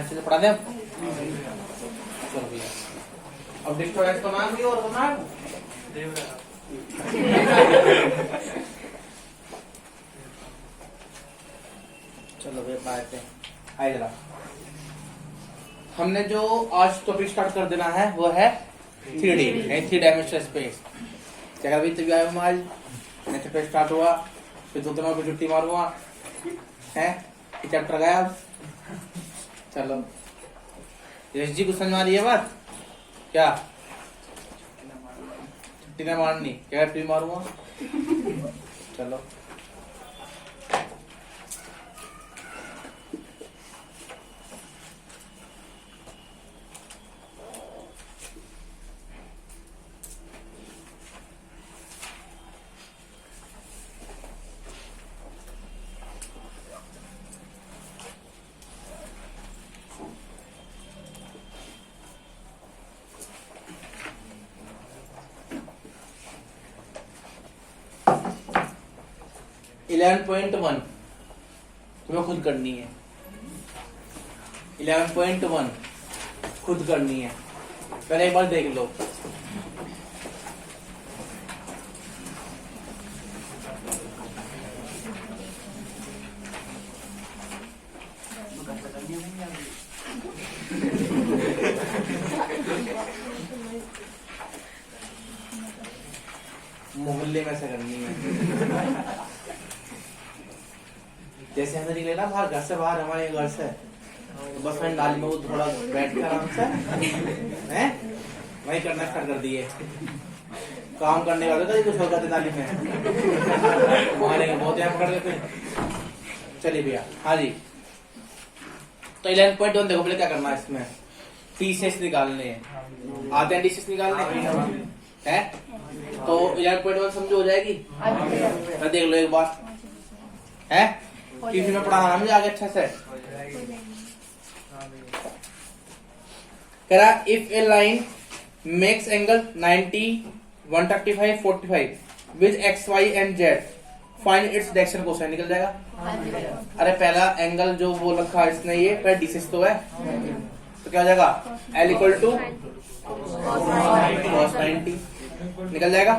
अच्छे से पढ़ा दे। चलो भैया अब डिस्टोरेंस को नाम भी और नाम चलो भैया बात है आए जरा। हमने जो आज टॉपिक स्टार्ट कर देना है वो है 3D 3 डायमेंशनल स्पेस। क्या अभी तभी आए हम आज नेक्स्ट पे स्टार्ट हुआ, फिर 2 दिनों पे छुट्टी मारूंगा है चैप्टर गया। अब चलो यश जी को समझ आ रही है बात क्या? छुट्टी नहीं मारनी क्या? छुट्टी मारूंगा। चलो 11.1 तुम्हें खुद करनी है। 11.1 खुद करनी है, पहले एक बार देख लो। मोहल्ले में से करनी है। जैसे हमने निकले ना बाहर, घर से बाहर, हमारे घर से तो बस मैंने नाली में वो थोड़ा बैठ के आराम से हैं वही करना स्टार्ट कर दिए। काम करने वाले था कुछ होगा नाली में हमारे बहुत यहाँ पकड़ गए थे। चलिए भैया हाँ जी, तो 11.1 देखो पहले क्या करना है इसमें। टीसीएस निकालने हैं, आते हैं टीसीएस निकालने है तो 11.1 समझो हो जाएगी। देख लो एक बार है टीसी में पढ़ाना मुझे आगे अच्छा से। कह रहा if a line makes angle 90, 135, 45 with X Y and Z find its direction cosine. निकल जाएगा। अरे पहला एंगल जो वो रखा है इसने ये पहले डिसिस तो है तो क्या हो जाएगा L इक्वल टू cos 90 निकल जाएगा।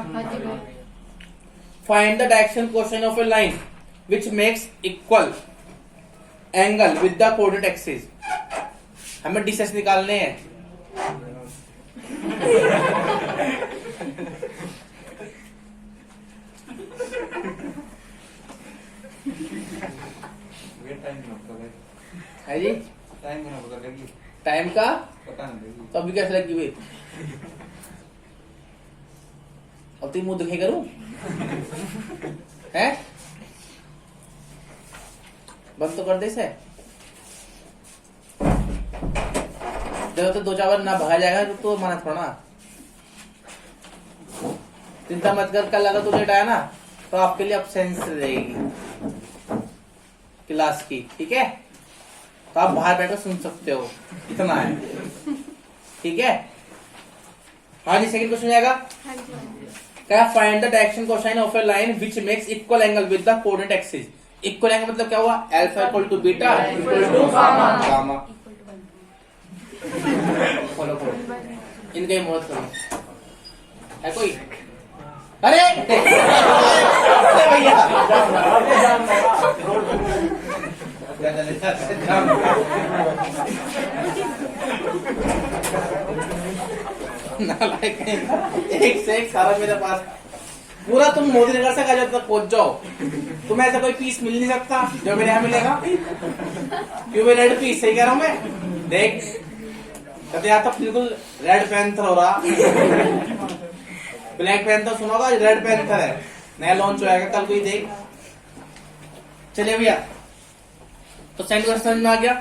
Find the direction cosine of a line which makes equal angle with the coordinate axis। हमें डिस्टेंस निकालने हैं। है जी टाइम का तो अभी कैसे लगी हुई? अब तुम मुंह दिखे करूं है बंद तो कर दे इसे। जब तो 2-4 बार ना भगा जाएगा तो माना थोड़ा। चिंता मत कर, कल अगर तुझे आया ना तो आपके लिए अब्सेंस रहेगी क्लास की, ठीक है? तो आप बाहर बैठकर सुन सकते हो, इतना है, ठीक है? हाँ जी सेकंड क्वेश्चन आएगा क्या? Find the direction cosine of a line which makes equal angle with the coordinate axis. Equal angle मतलब क्या हुआ? Alpha equal to beta equal to gamma. Follow करो इनके मत करो। है कोई? अरे भैया एक से एक सारा मेरे पास पूरा तुम मोदी नगर से जब तक पहुंच जाओ तुम्हें ऐसा कोई पीस मिल नहीं सकता जो मेरे यहाँ मिलेगा। क्यों भाई रेड पीस सही कह रहा हूँ मैं? देख कहते यहाँ तो बिल्कुल रेड पैंथर हो रहा। ब्लैक पैंथर सुना होगा, रेड पैंथर है, नया लॉन्च होगा कल कोई देख। चलिए भैया तो सेकंड क्वेश्चन में आ गया।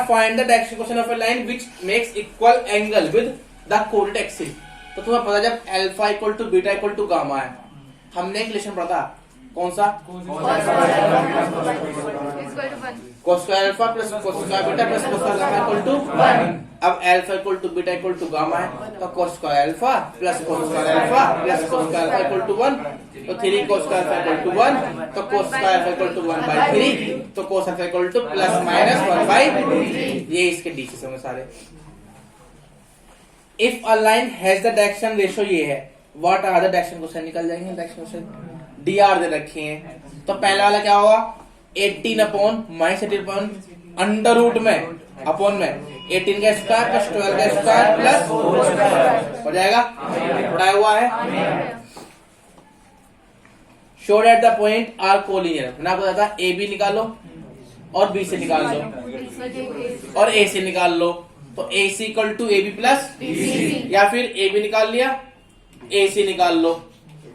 Find the direction cosine of a line which makes equal angle with the coordinate axis. तो तुम्हें पता जब alpha equal to beta equal to gamma है, हमने एक रिलेशन पढ़ा था कौन सा? cos square alpha plus cos square beta plus cos square gamma equal to 1। अब alpha equal to beta equal to gamma है, तो cos square alpha plus cos square alpha plus cos square alpha equal to 1, तो 3 cos square alpha equal to 1, तो cos square alpha equal to 1/3, तो cos alpha equal to plus minus 1/3। ये इसके DC होंगे सारे। If a line has the direction ratio ये है, what are the direction question निकल जाएंगे। डायरेक्शन क्वेश्चन डीआर दे रखे हैं, तो पहला वाला क्या होगा 18 upon minus 18 upon under root में अपॉन में 18 का स्क्वायर प्लस 12 का स्क्वायर प्लस हो जाएगा, पढ़ाया हुआ है। Show that the point are collinear, मैंने आपको बताया था ए बी निकालो और बी से निकाल लो और ए से निकाल लो, तो A C equal to A B plus, या फिर ए बी निकाल लिया ए सी निकाल लो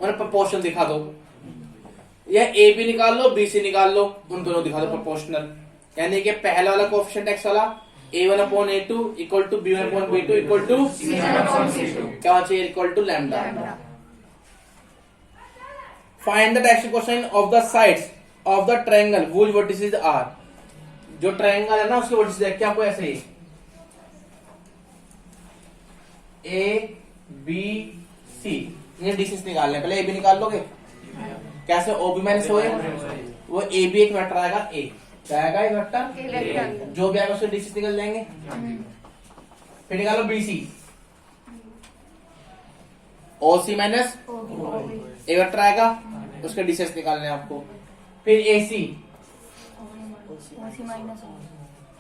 और प्रोपोर्शन दिखा दो, या ए बी निकाल लो बी सी निकाल लो, उन दोनों दिखा दो प्रोपोर्शनल। यानी कि पहला वाला कोएफिशिएंट एक्स वाला a1 upon a2 equal to b1 upon b2 equal to क्या चाहिए equal to lambda. Find the direction question of the sides of the triangle which vertices are. जो ट्रायंगल है ना उसके वर्टिसेस देख के आपको ऐसे ही a b c ये डिस्टेंस निकालने, पहले a b निकाल लोगे कैसे, o b minus o a, वो a b एक वेक्टर आएगा a, क्या आएगा एक वेक्टर, जो भी आएगा उसके डिस्टेंस निकल जाएंगे। फिर निकालो बी सी, ओ सी माइनस एक वेक्टर आएगा उसके डिस्टेंस निकालने आपको। फिर ए सी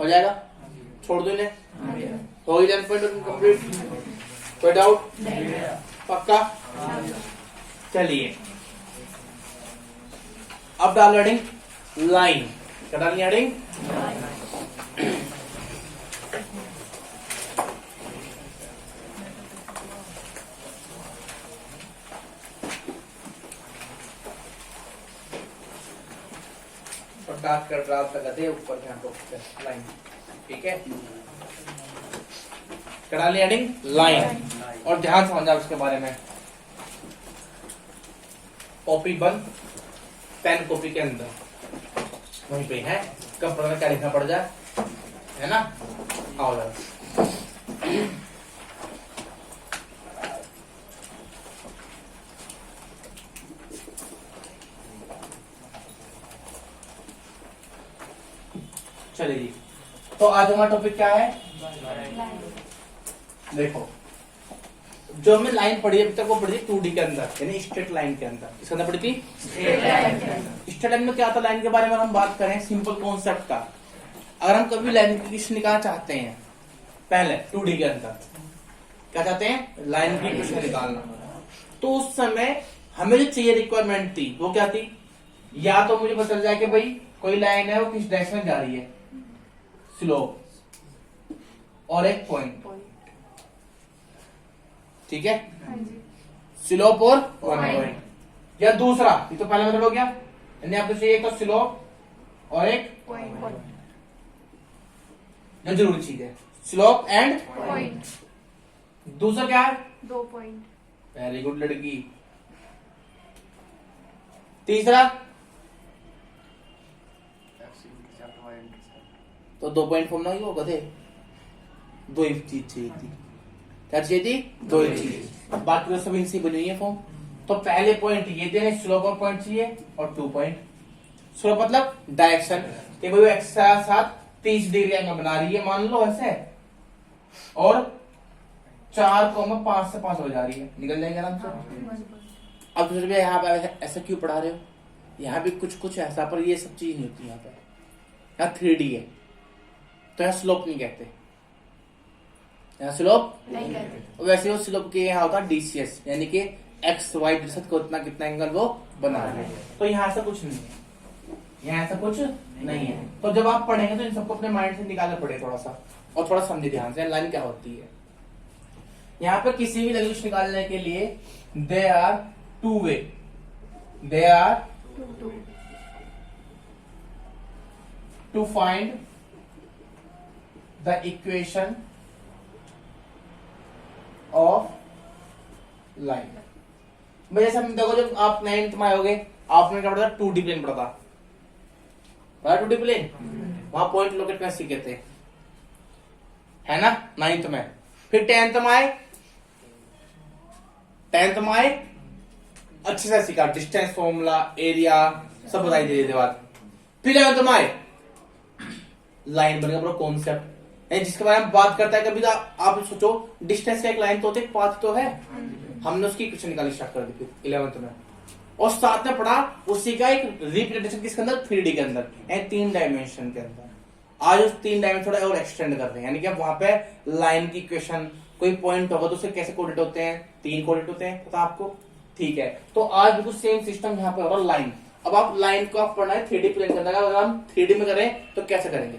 हो जाएगा, छोड़ दो इन्हें, हो गई कंप्लीट, कोई डाउट पक्का। चलिए अब डाल हेडिंग लाइन, क्या डालनी हेडिंग और डार्क कर ड्राफ्ट तक दे ऊपर यहाँ पे लाइन, ठीक है। क्या डालनी हेडिंग लाइन, और ध्यान समझना उसके बारे में। कॉपी बंद, पेन कॉपी के अंदर वहीं पे है, कब पढ़ना क्या लिखना पड़ जाए, है ना। आओ जरा चलिए जी, तो आज हमारा टॉपिक क्या है। देखो जो हमने लाइन पढ़ी अभी तक वो पढ़ी थी 2D के अंदर, यानी स्ट्रेट लाइन के अंदर। इसके अंदर पढ़ी थी स्ट्रेट लाइन में क्या था, लाइन के बारे में हम बात करें सिंपल कॉन्सेप्ट का। अगर हम कभी लाइन की इक्वेशन निकालना चाहते हैं, पहले 2D के अंदर क्या चाहते हैं, लाइन की इक्वेशन निकालना, तो उस समय हमें जो चाहिए रिक्वायरमेंट थी वो क्या थी, या तो मुझे पता चल जाए कि भाई कोई लाइन है वो किस डायरेक्शन में जा रही है, स्लोप और एक पॉइंट, ठीक है, स्लोप और पॉइंट। या दूसरा, ये तो पहला मेथड हो गया, यानी आपको चाहिए तो स्लोप और एक पॉइंट, जो जरूरी चीज है स्लोप एंड पॉइंट। दूसरा क्या है, 2 पॉइंट। वेरी गुड लड़की। तीसरा तो 2 पॉइंट फॉर्म नहीं होगा, थे 2 ही चीज चाहिए थी, क्या चाहिए थी, 2 ही चीज, बाकी तो सब इनसे बनी हुई है फॉर्म। तो पहले पॉइंट ये देने, स्लोप और पॉइंट चाहिए, और 2 पॉइंट। स्लोप मतलब डायरेक्शन कि भाई एक्स के साथ 30 डिग्री एंगल बना रही है मान लो ऐसे, और 4,5 से 5 हो जा रही है, निकल जाएंगे आराम से। अब दूसरे भी यहाँ पे ऐसा क्यों पढ़ा रहे हो, यहाँ भी कुछ कुछ ऐसा, पर ये सब चीज नहीं होती यहाँ पे, यहाँ 3D है तो यहाँ स्लोप नहीं कहते, यहाँ स्लोप नहीं कहते। वैसे वो स्लोप के यहाँ होता है डीसीएस, यानी कि एक्स वाई प्रतिशत को इतना कितना एंगल वो बना रहे हैं। तो यहाँ ऐसा कुछ नहीं है, यहाँ ऐसा कुछ नहीं है। तो जब आप पढ़ेंगे तो इन सबको अपने माइंड से निकालना पड़े थोड़ा सा, और थोड़ा समझे ध्यान से लाइन क्या होती है। यहाँ पे किसी भी लैंग्वेज निकालने के लिए they are 2 way, they are two find the equation of line. जैसे देखो जब आप 9th में आओगे आपने क्या पढ़ा था, 2D प्लेन पढ़ा था, 2D प्लेन, वहां पॉइंट लोकेट करना सीखे थे। है ना 9th में। फिर 10th में आए, 10th में आए अच्छे से सीखा, डिस्टेंस फॉर्मूला, एरिया सब बताई धीरे धीरे बात। फिर 11th में आए, लाइन बनेगा पूरा कॉन्सेप्ट जिसके बारे में बात करता है। कभी तो आप सोचो डिस्टेंस का एक लाइन तो होती है, पाथ तो है, हमने उसकी इक्वेशन निकालनी स्टार्ट कर दी फिर 11th में। और साथ में पढ़ा उसी का एक रिप्रेजेंटेशन किसके अंदर, 3D के अंदर, 3 डायमेंशन के अंदर। आज उस 3 डायमेंशन थोड़ा और एक्सटेंड कर रहे हैं, यानी कि वहां पे लाइन की इक्वेशन, कोई पॉइंट होगा तो उसे कैसे कोऑर्डिनेट होते हैं, 3 कोऑर्डिनेट होते हैं, पता आपको, ठीक है। तो आज बिल्कुल सेम सिस्टम यहाँ पे हो रहा है, लाइन। अब आप लाइन को आप पढ़ना है 3D प्लेन के अंदर, अगर हम 3D में करें तो कैसे करेंगे।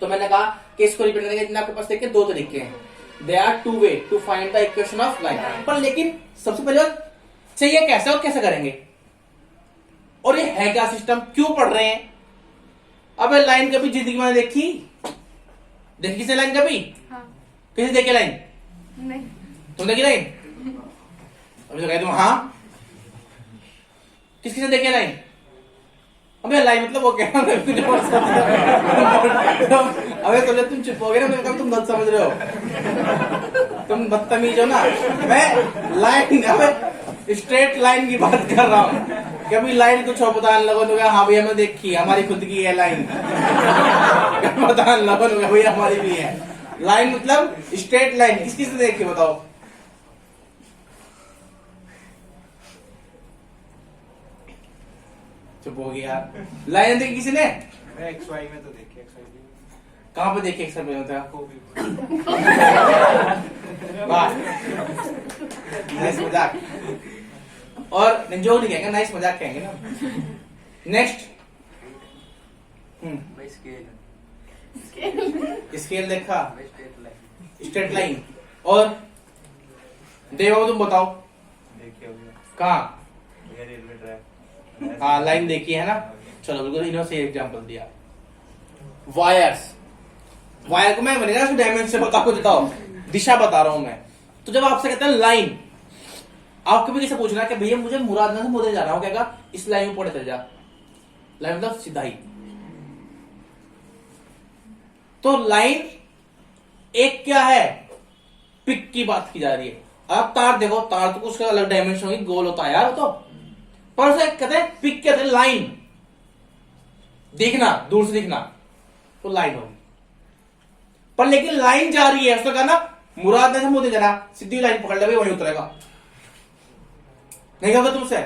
तो मैंने कहा कि इसको रिप्रेजेंट करने के आपके पास देखिए 2 तरीके हैं, there are 2 way to find the equation of line. पर लेकिन सबसे पहले बात चाहिए कैसे और कैसे करेंगे, और ये है क्या सिस्टम, क्यों पढ़ रहे हैं। अब लाइन कभी जिंदगी में देखी किसने लाइन कभी? हाँ। किसी देखी लाइन? नहीं। तुम देखी लाइन? अभी तो कह तुम हाँ, किसने देखे लाइन? अबे लाइन मतलब वो क्या अबे तो तुम चुप हो गए ना, मैं तुम गलत समझ रहे हो, तुम बदतमीज हो ना। मैं लाइन, अबे स्ट्रेट लाइन की बात कर रहा हूँ। कभी लाइन कुछ हो बताने लगो तो हाँ भैया मैं देखी, हमारी खुद की है लाइन बताने लगो तो भैया हमारी भी है लाइन, मतलब स्ट्रेट लाइन किस किसने देखी बताओ। चुप हो गया। लाइन देखी किसी ने? XY में तो देखी, XY कहाँ पे देखी? एक्सर में होता है नाइस मजाक, और जो नहीं कहेंगे नाइस मजाक कहेंगे ना। नेक्स्ट स्केल देखा, स्ट्रेट लाइन। और देवा तुम बताओ कहाँ? हाँ लाइन देखी है ना, चलो बिल्कुल इन्होंने सही एग्जांपल दिया। वायर्स, वायर को मैं बनेगा डायमेंशन से बता, बताओ दिशा बता रहा हूं मैं। तो जब आपसे कहते हैं लाइन, आपको भी कैसे पूछना है कि भैया मुझे मुरादनगर से मोदी जाना हो, क्या इस लाइन में पड़े चल जा, लाइन मतलब सीधा ही। तो लाइन एक क्या है, पिक की बात की जा रही है। आप तार देखो, तार तो कुछ अलग डायमेंशन होगी, गोल होता है यार तो, पर उसे कहते हैं पिक, कहते हैं लाइन, देखना दूर से दिखना तो लाइन होगी। पर लेकिन लाइन जा रही है, उसने कहा ना मुरादनगर से मोदी जाना, सीधी लाइन पकड़ ले वहीं उतरेगा, नहीं कहा तुमसे,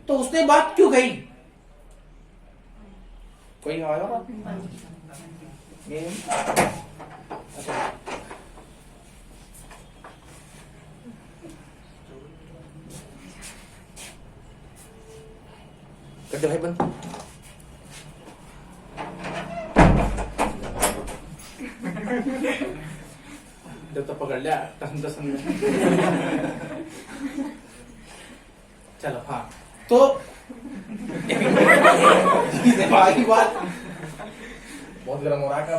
तो उसने बात क्यों कही? कोई आया कर दे भाई बंद। जब तो पकड़ लिया टसन में। चलो हाँ, तो बाकी बात बहुत गर्म हो रहा है का।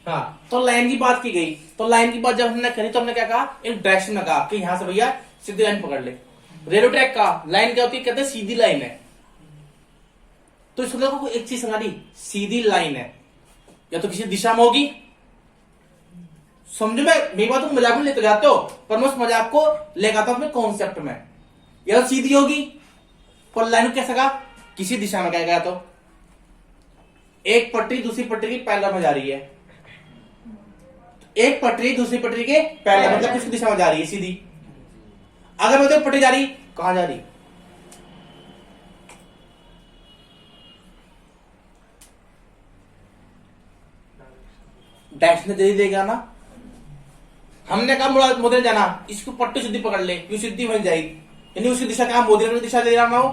हाँ, तो लाइन की बात की गई, तो लाइन की बात जब हमने करी तो हमने क्या कहा, एक डायरेक्शन में कहा कि यहां से भैया सीधी लाइन पकड़ ले। रेलवे ट्रैक का लाइन क्या होती है, कहते हैं सीधी लाइन है। तो इसको लोगों को एक चीज समझ, सीधी लाइन है या तो किसी दिशा में होगी, समझो। मैं मेरी बात को मजाक में लेते जाते हो, पर मैं उस मजाक को लेकर आता हूं अपने कॉन्सेप्ट में। या तो सीधी होगी, पर लाइन कैसे कहा, किसी दिशा में गया तो एक पटरी दूसरी पटरी की पैरेलल में जा रही है, एक पटरी दूसरी पटरी के पैरेलल, मतलब किसी दिशा में जा रही है सीधी। अगर मैं तो पटरी जा रही, कहां जा रही, डायरेक्शन दे देगा ना। हमने कहा मुराद मोदी जाना, इसको पट्टी सीधी पकड़ ले, यू सीधी बन जाएगी, यानी उसकी दिशा कहा मोदी ने दिशा दे रहा ना हो।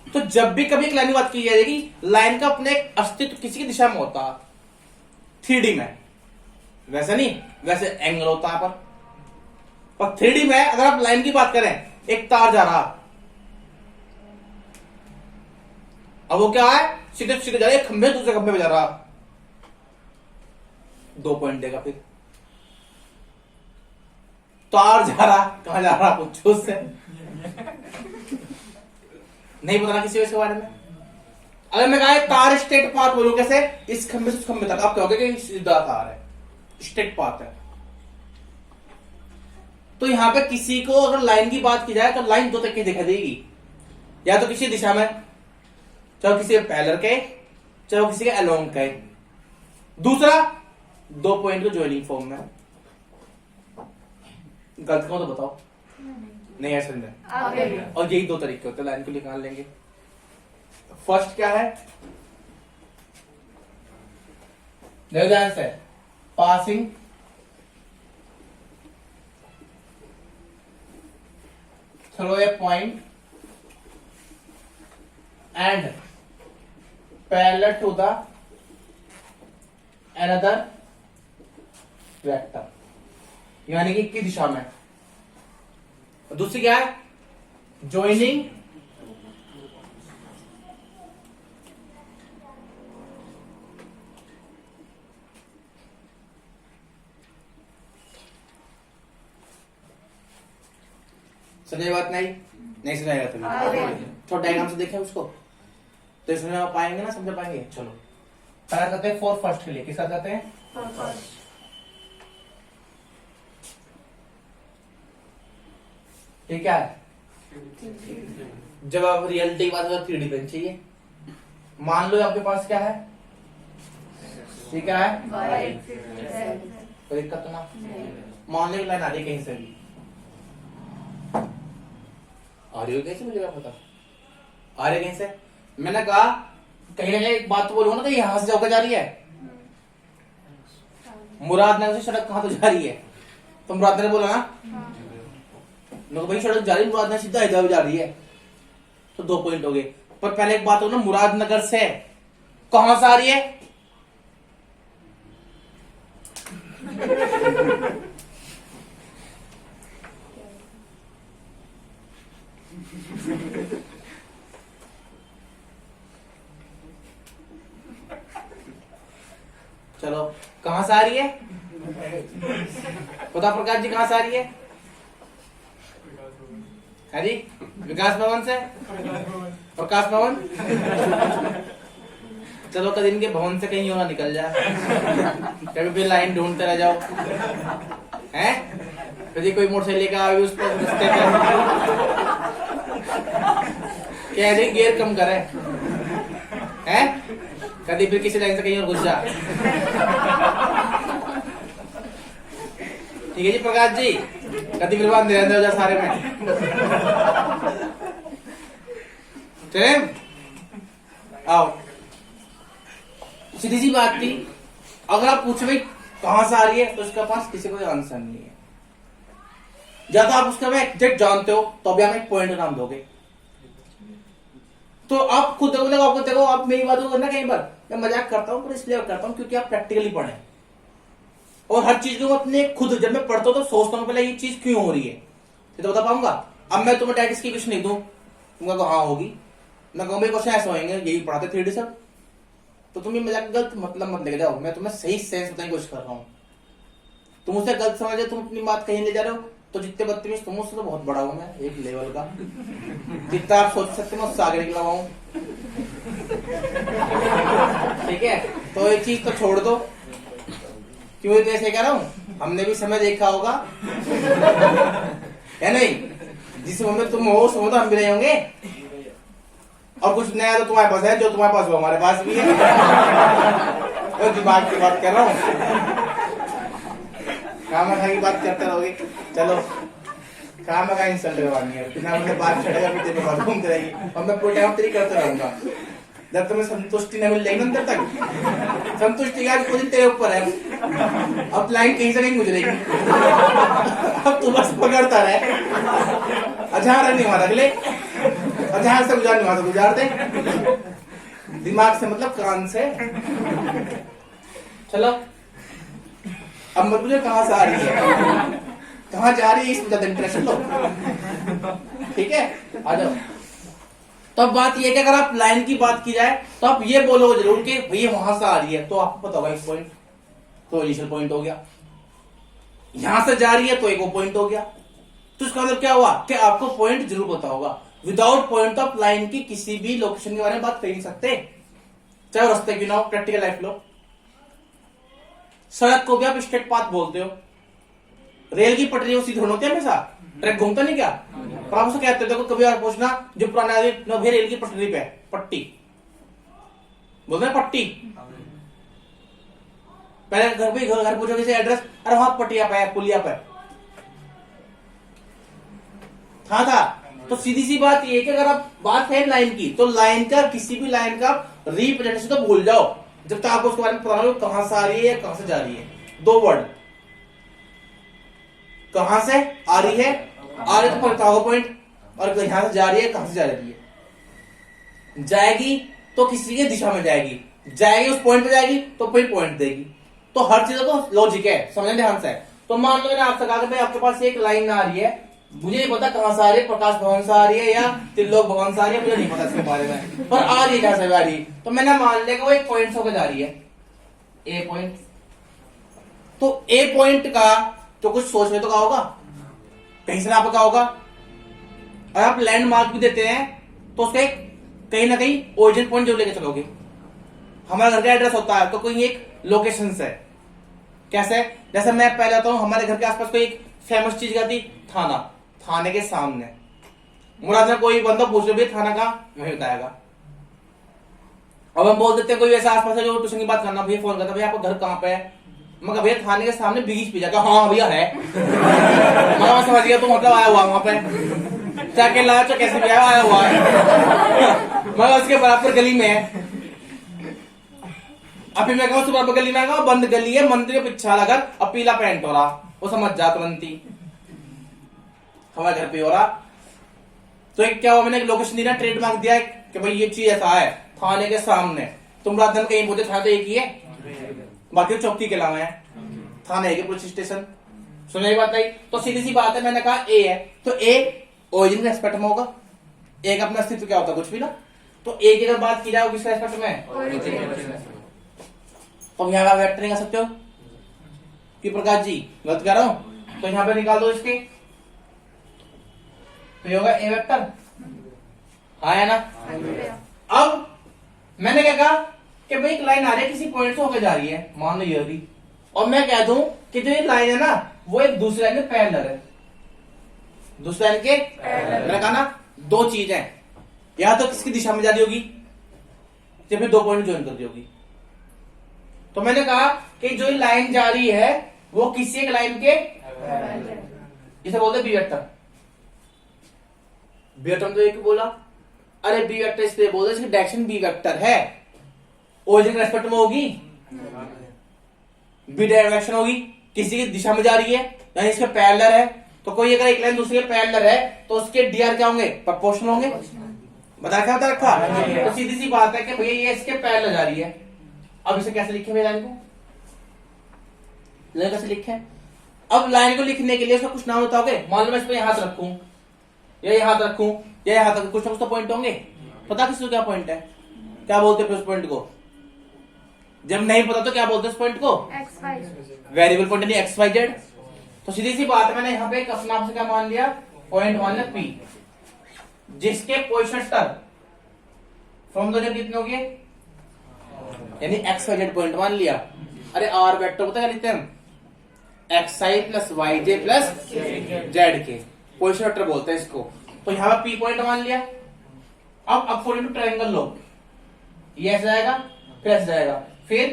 तो जब भी कभी एक लाइन की बात की जाएगी, लाइन का अपने अस्तित्व किसी की दिशा में होता, 3D में वैसे नहीं, वैसे एंगल होता है पर 3D में अगर आप लाइन की बात करें, एक तार जा रहा, अब वो क्या है, सीधे सीधे जा रहा है, खंभे दूसरे खंभे में जा रहा, 2 पॉइंट देगा। फिर तार जा रहा, कहां जा रहा पूछो उससे, नहीं बताना किसी के बारे में। अगर मैं कहा तार स्ट्रेट पाथ बोलूं कैसे, इस खंभे से उस खंभे तक, आप कहोगे कि सीधा तार है, स्ट्रेट पाथ है। तो यहां पे किसी को अगर लाइन की बात की जाए तो लाइन दो तरीके दिखाई देगी, या तो किसी दिशा में, चाहे किसी के पैरेलल के, चाहे किसी के अलोंग के। दूसरा, दो पॉइंट को ज्वाइनिंग फॉर्म में। गलत कहो तो बताओ, नहीं ऐसा नहीं। और यही दो तरीके होते हैं, लाइन को निकाल लेंगे। फर्स्ट क्या है, ध्यान से, passing through a point and parallel to the another vector, यानी कि किस दिशा में। दूसरी क्या है, ज्वाइनिंग समझे बात? नहीं समझाएगा तुम्हें, छोटा डायग्राम से देखें उसको तो इसमें पाएंगे ना, समझ पाएंगे। चलो क्या करते हैं, फोर फर्स्ट के लिए किसका करते हैं, ठीक है। जब आप रियलिटी की बात करें, 3D पेन चाहिए। मान लो आपके पास क्या है, ठीक है, कोई दिक्कत तो ना। मान लो एक लाइन आ रही कहीं से भी, आ रही हो कैसे, मुझे क्या पता आ रही कहीं से। मैंने कहा कहीं ना कहीं एक बात तो बोलूंगा ना, कहीं यहां से होकर जा रही है, मुरादनगर से सड़क कहां तो जा रही है, तो मुरादनगर बोला ना, भाई सड़क जा रही है मुरादनगर, सीधा इधर जा रही है, तो 2 पॉइंट हो गए। पर पहले एक बात हो ना, मुरादनगर से कहां से आ रही है, चलो कहां से आ रही है, पता प्रकाश जी कहां से आ रही है जी, विकास भवन से, प्रकाश भवन। चलो कभी इनके भवन से कहीं और ना निकल जाए, कभी फिर लाइन ढूंढते रह जाओ, हैं? कभी कोई मोटरसाइकिल लेकर आ उस पर रास्ते पे कह रही गियर कम करे, हैं? कभी फिर किसी लाइन से कहीं और घुस जा। ठीक है जी प्रकाश जी, कभी फिर बात निरंतर हो जा सारे में, चले आओ। सीधी सी बात थी, अगर आप पूछो भाई कहां से आ रही है, तो उसके पास किसी को आंसर नहीं है। ज्यादा आप उसका एग्जैक्ट जानते हो तो अभी आप एक पॉइंट नाम दोगे, तो आप खुद देखो, आपको देखो, आप मेरी बात को करना, कहीं पर मैं मजाक करता हूं, पर इसलिए करता हूं क्योंकि आप प्रैक्टिकली पढ़े, और हर चीज को अपने खुद जब मैं पढ़ता हूं तो सोचता हूं पहले ये चीज क्यों हो रही है, तो बता पाऊंगा। अब मैं तुम्हें डायरेक्ट इसकी क्वेश्चन लिख दूं, तुम कहो हाँ होगी, मैं कहूँ भाई क्वेश्चन ऐसे होंगे, यही पढ़ाते 3D सर, तो तुम ये मजाक गलत मतलब मत लेके जाओ, मैं तुम्हें सही सेंस बताने की कोशिश कर रहा हूँ। तुम उसे गलत समझे, तुम अपनी बात कहीं ले जा रहे हो, तो जितने बदतमीज तुम, उससे तो बहुत बड़ा हूं मैं, एक लेवल का, जितना आप सोच सकते हो उससे आगे निकला हूं, ठीक है। तो ये चीज तो छोड़ दो, क्यों तो ऐसे कह रहा हूं, हमने भी समय देखा होगा, है नहीं, जिस समय में तुम हो उस समय तो हम भी नहीं होंगे, और कुछ नया तो तुम्हारे पास है, जो तुम्हारे पास वो हमारे पास भी है, और दिमाग की बात कर रहा हूँ, खामा खा की बात करते रहोगे। चलो खामा खा इंसल्ट करवानी है, बिना मुझे बात छड़ेगा फिर तेरे बात घूमते रहेगी, और मैं पूरे टाइम तेरी करते रहूंगा जब तुम्हें संतुष्टि न मिल जाएगी अंदर तक। संतुष्टि का पोजीशन तेरे ऊपर है, अब लाइन कहीं से नहीं गुजरेगी, अब तू बस पकड़ता रहे, अजहार नहीं मारा अगले, अजहार से गुजार नहीं मारा, गुजार दे दिमाग से, मतलब कान से। चलो अब मत मुझे कहां से आ रही है, कहां जा रही है, इसमें ज्यादा इंटरेस्ट लो, ठीक है, आ जाओ। तो अब बात ये कि अगर आप लाइन की बात की जाए तो आप ये बोलोगे जरूर कि भैया वहां से आ रही है, तो आपको पता होगा एक पॉइंट, तो इनिशियल पॉइंट हो गया, यहां से जा रही है तो एक वो पॉइंट हो गया। तो इसका मतलब क्या हुआ कि आपको पॉइंट जरूर पता होगा। विदाउट पॉइंट ऑफ लाइन की किसी भी लोकेशन के बारे में बात कर नहीं सकते, चाहे रास्ते की ना हो, प्रैक्टिकल लाइफ लो, सड़क को भी आप स्ट्रेट पाथ बोलते हो। रेल की पटरी वो सीधी होती है हमेशा, ट्रैक घूमता नहीं क्या? पर आप उसको कहते हो, देखो कभी और पूछना जो पुराना आदमी न भी रेल की पटरी पे पट्टी बोलते हैं, पट्टी। पहले घर पे घर पूछोगे से एड्रेस, अरे वहां पटिया पे है, पुलिया पे था। तो सीधी सी बात ये है कि अगर आप बात है लाइन की, तो लाइन का किसी भी लाइन का रिप्रेजेंटेशन तो भूल जाओ जब तक आपको उसके बारे में पता ना हो कहां से आ रही है, कहां से जा रही है। दो वर्ड, कहां से आ रही है, आ रही तो पता होगा पॉइंट, और यहां से जा रही है, कहां से जा रही है। जाएगी तो किसी की दिशा में जाएगी, जाएगी उस पॉइंट पे जाएगी तो कोई पॉइंट देगी। तो हर चीज को लॉजिक है, समझने ध्यान से। तो मान लो मैंने आपसे कहा कि भाई आपके पास एक लाइन आ रही है, मुझे नहीं पता कहां से आ रही है, प्रकाश भवन से आ रही है या त्रिलोक भवन से आ रही है, मुझे नहीं पता इसके बारे में, पर आ रही है जहां से आ रही है। तो मैंने मान लिया कि वो एक पॉइंट से होकर जा रही है, ए पॉइंट। तो ए पॉइंट का तो कुछ सोच में तो कहा होगा, कहीं से आपका होगा। और आप लैंडमार्क भी देते हैं तो उसका एक कहीं ना कहीं ओरिजिन पॉइंट जो लेके चलोगे। हमारे घर का एड्रेस होता है तो कोई एक लोकेशन है। कैसे? जैसे मैं पहले आता हूं, हमारे घर के आसपास कोई एक फेमस चीज क्या थी, थाना, थाने के सामने। मुराद में कोई बंदा पूछ लो थाना का, वही बताएगा। अब हम बोल देते हैं कोई ऐसा आसपास है जो ट्यूशन की बात करना, भैया फोन करता, भैया आपका घर कहां पे है? मगर भैया थाने के सामने बीच पे जाकर, हाँ भैया है। मैं समझ गया तो मतलब आया हुआ वहां पे, चाहे लाया चाहे कैसे भी आया हुआ है। मगर उसके बराबर गली में है। अभी मैं कहूँ सुबह गली में आएगा, बंद गली है, मंदिर के पीछे अगर अब पीला पेंट हो रहा, वो समझ जा तुरंत ही हमारे घर पे हो रहा। तो एक क्या हुआ, मैंने एक लोकेशन दी ना, ट्रेडमार्क दिया है कि भाई ये चीज ऐसा है थाने के सामने। तुम रात दिन कहीं बोलते थाना तो एक ही है, बाकी चौकी के अलावा है, थाने के पुलिस स्टेशन। सुनिए बात नहीं, तो सीधी सी बात है, मैंने कहा ए है तो ए ओरिजिन के एस्पेक्ट में होगा। ए का अपना अस्तित्व क्या होता है, कुछ भी ना। तो ए की अगर बात की जाए किसके एस्पेक्ट में, तो यहाँ आप वेक्टर निकाल सकते हो कि प्रकाश जी गलत कह रहा हूं, तो यहां पे निकाल दो इसके, तो ये होगा ए वेक्टर, हाँ है ना। अब मैंने क्या कहा कि भाई एक लाइन आ रही है किसी पॉइंट से होकर जा रही है, मान लो ये भी, और मैं कह दूं कि जो ये लाइन है ना वो एक दूसरे लाइन के पैरेलल है, दूसरे लाइन के मैंने कहा ना दो चीज है, या तो किसकी दिशा में जा रही होगी या फिर दो पॉइंट ज्वाइन कर दी होगी। तो मैंने कहा कि जो लाइन जा रही है वो किसी एक लाइन के, इसे बोलते बी वेक्टर। बी वेक्टर तो एक बोला, अरे बी वेक्टर इसलिए बोलते इसकी डायरेक्शन बी वेक्टर है, ओरिजिन के रेस्पेक्ट में होगी, बी डायरेक्शन होगी, किसी की दिशा में जा रही है, यानी इसके पैरेलल है। तो कोई अगर एक लाइन दूसरे के पैरेलल है तो उसके डीआर क्या होंगे, प्रोपोर्शनल होंगे। बता रखा। तो सीधी सी बात है कि भैया ये इसके पैरेलल जा रही है। अब इसे कैसे लिखे लाइन को, लाइन कैसे लिखे? अब लाइन को लिखने के लिए उसका कुछ नाम बताओगे। मान लो मैं इस पर हाथ रखूं या ये हाथ रखूं या ये हाथ रखूं, कुछ ना कुछ तो पॉइंट होंगे। पता किसी को क्या पॉइंट है, क्या बोलते हैं उस पॉइंट को? जब नहीं पता तो क्या बोलते हैं उस पॉइंट को? वेरिएबल पॉइंट नहीं एक्स वाई जेड। तो सीधी सी बात है, मैंने यहाँ पे अपना आपसे क्या मान लिया, पॉइंट मान लिया पी, जिसके पोजिशन फ्रॉम द जेड कितने हो गए, यानी एक्स वाई जेड पॉइंट मान लिया। अरे आर वेक्टर होता है, लिखते हैं x I plus Y J plus Z के, पोजिशन वेक्टर बोलते हैं इसको। तो यहां पर पी पॉइंट मान लिया। अब अकॉर्डिंग टू ट्रायंगल लो, ये ऐसे जाएगा फिर ऐसे जाएगा, फिर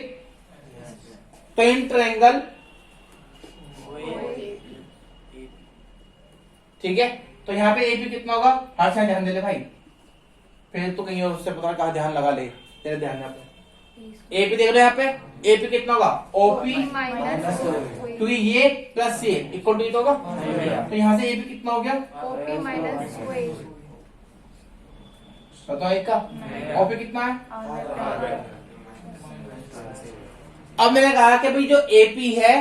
तो इन ट्रायंगल, ठीक है। तो यहाँ पे एपी कितना होगा, हर से ध्यान दे ले भाई, फिर तो कहीं और उससे पता कहां ध्यान लगा ले, तेरे ध्यान यहाँ पे एपी देख लो, यहाँ पे एपी कितना होगा, ओपी क्योंकि ये प्लस ये इक्वल टू होगा। तो यहाँ से एपी कितना हो गया, ओपी माइनस बताओ एक का ओपी कितना है। अब मैंने कहा कि भाई जो एपी है,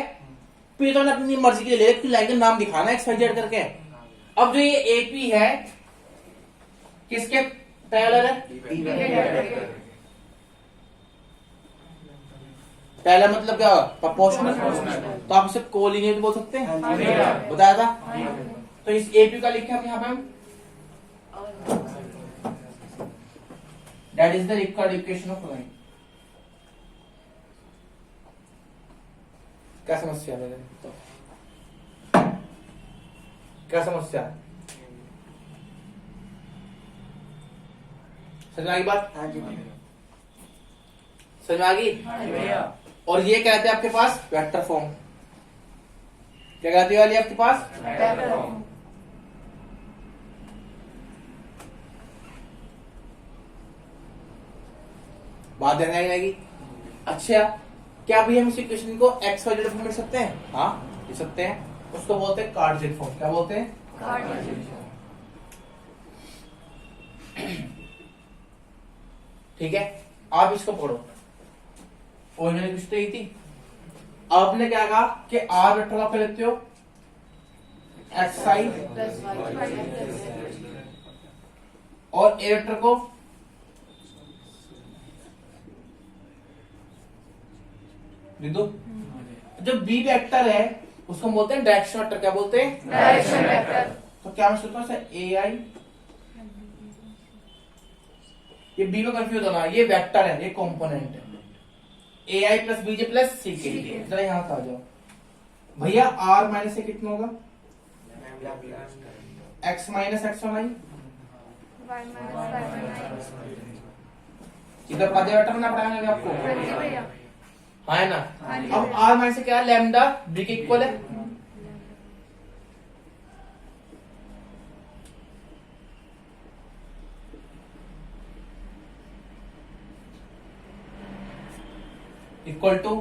पी तो अपनी मर्जी के लिए ले, लाइन का नाम दिखाना एक्स वाई जेड करके। अब जो ये एपी है किसके पैरेलल है, पहला मतलब क्या, प्रोपोर्शनल। तो आप इसे कोलिनियर बोल सकते हैं, बताया था। तो इस एपी का लिखे हम यहाँ पे, that is the required equation of line. क्या समस्या है? तो क्या समस्या है? समझ में आ गई बात? हाँ जी समझ में आ गई? भैया। और ये कहते हैं आपके पास वेक्टर फॉर्म। क्या कहती है वाली आपके पास? बात ध्यान में आएगी? अच्छा, क्या भी हम इस इक्वेशन को एक्स वाई जेड फॉर्म में लिख सकते हैं? हाँ लिख सकते हैं। उसको बोलते हैं कार्टेशियन फॉर्म। क्या बोलते हैं? ठीक है, आप इसको पढ़ो। ओरिजिनल कुछ तो यही थी। आपने क्या कहा कि आर वेक्टर आप लेते हो एक्स आई और ए वेक्टर को लिख दो। जो बी वेक्टर है उसको बोलते हैं डायरेक्शन वेक्टर। क्या बोलते हैं? Direction vector. तो क्या मैं सोचता हूँ ए आई, ये बी में कंफ्यूज होना, ये वेक्टर है, ये कंपोनेंट है। ए आई प्लस बीजे प्लस सी के लिए जरा यहां आ जाओ भैया। आर माइनस से कितना होगा? एक्स माइनस एक्स वन आई। इधर पढ़ा दिया वेक्टर ना पढ़ाएंगे आपको? हाँ है ना? अब आर माइनस से क्या है? लैम्डा बी के इक्वल है। इक्वल टू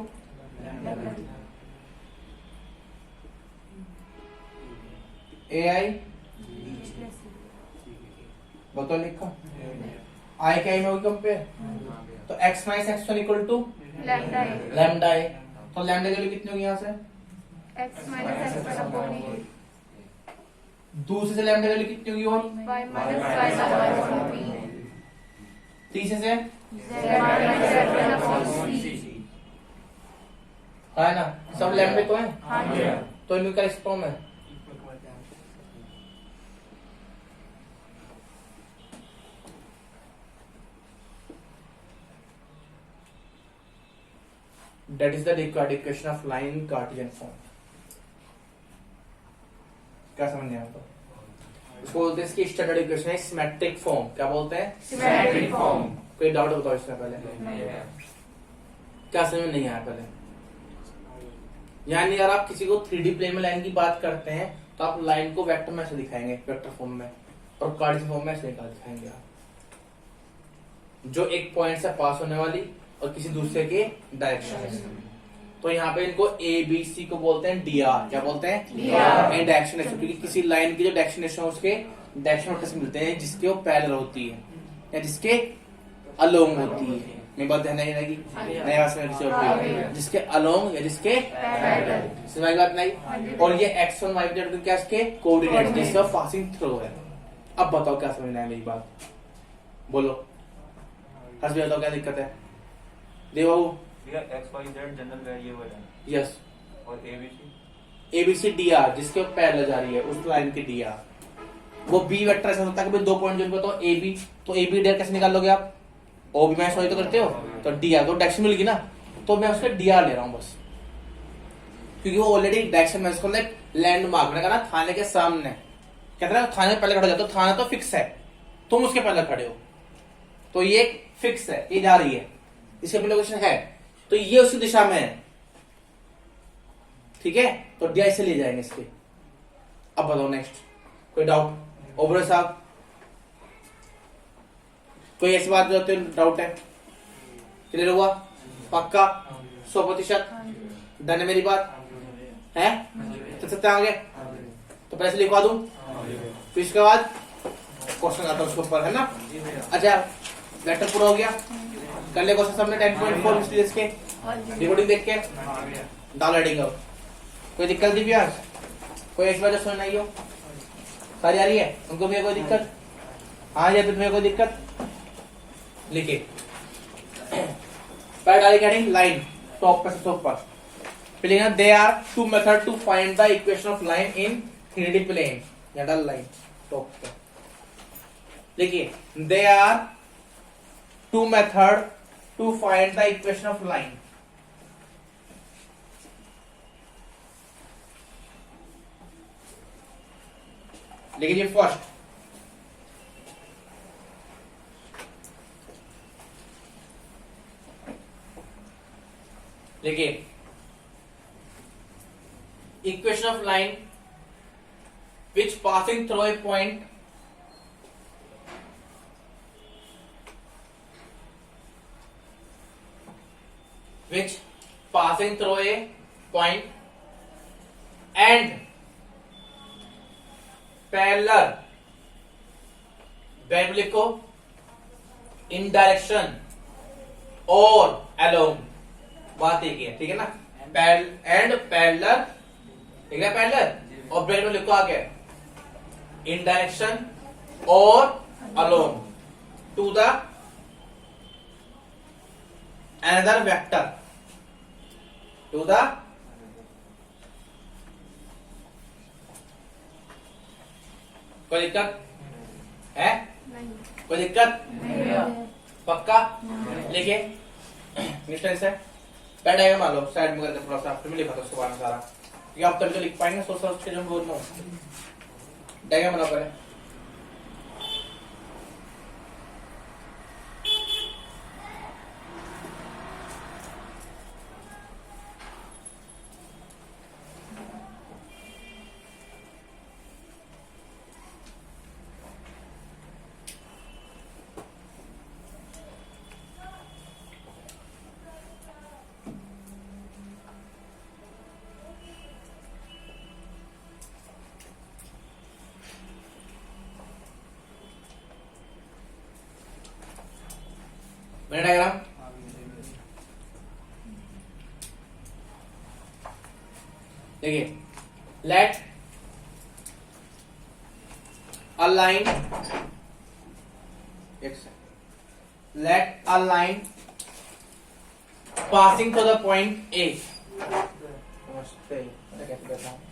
ए आई, बताओ लिखा आई का आई में होगी कंपेयर। तो X minus X one equal to lambda A. तो लैम्डा की वैल्यू कितनी होगी यहाँ से? x minus x upon e। दूसरे से लैम्डा की वैल्यू कितनी होगी? और y minus y upon b। तीसरे से z minus z upon c। है ना? सब लैम्डा तो है। हाँ जी। तो इनका क्या फॉर्म है? That is the required equation of line in Cartesian form. क्या समझ नहीं आता? इसको बोलते हैं, इसकी स्टैंडर्ड इक्वेशन है सिमेट्रिक फॉर्म। क्या बोलते हैं? Symmetric form. कोई डाउट बताओ इसमें पहले? क्या समझ में नहीं आया पहले? यानी यार आप किसी को 3D प्लेन में लाइन की बात करते हैं तो आप लाइन को वेक्टर में ऐसे दिखाएंगे, वेक्टर फॉर्म में, और कार्टेशियन फॉर्म में ऐसे निकाल दिखाएंगे आप, जो एक पॉइंट से पास होने वाली और किसी दूसरे के डायरेक्शन में। तो यहाँ पे इनको ए बी सी को बोलते हैं डी आर। क्या बोलते हैं? DR। डायरेक्शन, क्योंकि किसी लाइन की जो डायरेक्शन है उसके डायरेक्शन वेक्टर से मिलते हैं जिसके वो पैरेलल होती है या जिसके अलोंग होती है। मेरी बात ध्यान नहीं रहेगी? नहीं बात समझ किसी और की? जिसके अलोंग या जिसके समझ बात नहीं? और ये एक्स वन वाई जेड क्या इसके कोऑर्डिनेट जिसका पासिंग थ्रू है। अब बताओ क्या समझना है मेरी बात? बोलो हर्ष भाई, बताओ क्या दिक्कत है? देव x y z general variable है। यस। और एबीसी डी आर जिसके पैरेलल जा रही है उस लाइन की डी आर, वो बी वेक्टर ऐसा होता है कि दो पॉइंट जो तो ए बी, तो ए बी डी आर कैसे निकाल लोगे आप? ओ बी मैच वही तो करते हो, तो डी आर तो डायरेक्शन मिलेगी ना, तो मैं उसका डी आर ले रहा हूँ बस, क्योंकि वो ऑलरेडी डायरेक्शन में उसको लैंडमार्क मैंने कहा ना, थाने के सामने। कहते हैं थाने पहले खड़े हो जाते हो, थाना तो फिक्स है, तुम उसके पहले खड़े हो, तो ये फिक्स है, ये जा रही है, इसकी लोकेशन है, तो ये उसी दिशा में है। ठीक है, तो डी से ले जाएंगे इसके। अब बताओ नेक्स्ट, कोई डाउट? ओबरे साहब कोई ऐसी बात जो डाउट है? क्लियर हुआ? पक्का 100%? डन है मेरी बात? है तो सकते आगे? तो पहले से लिखवा दूं, फिर इसके बाद क्वेश्चन आता है उसके ऊपर, है ना? अच्छा, लेटर पूरा हो गया, कर ले क्वेश्चन सबने 10.4 मिस्टेक्स के रिकॉर्डिंग देख के डाल हेडिंग। अब कोई दिक्कत थी प्यार? कोई ऐसी बात समझ नहीं हो? सारी आ रही है? उनको भी कोई दिक्कत? हाँ या तुम्हें कोई दिक्कत? लिखे पहले डाली हेडिंग लाइन, टॉप पे सबसे ऊपर लिखना, they are two method to find the equation of line in 3D plane, या डाल लाइन टॉप पे लिखिए, they are two method to find the equation of line लेकिन ये फर्स्ट देखिए equation of line which passing through a point which passing through a point and parallel वेब लिखो in direction और along बात एक ही है ठीक है ना and parallel ठीक है parallel और ब्रेड में लिखो आगे in direction और along to the another vector to the कोई दिक्कत है कोई दिक्कत पक्का लिखे निश्चय से बैठ जाएगा मान लो साइड में करके थोड़ा सा आफ्टर में लिखा था उसके बाद में सारा ये आप तभी तो लिख पाएंगे सोच सोच के जो बोल रहा हूँ डायग्राम बना पहले मेरा डायग्राम देखिए let a line let a line passing to the point A नमस्ते कैसे बैठा हूं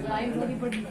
लाइन बड़ी बड़ी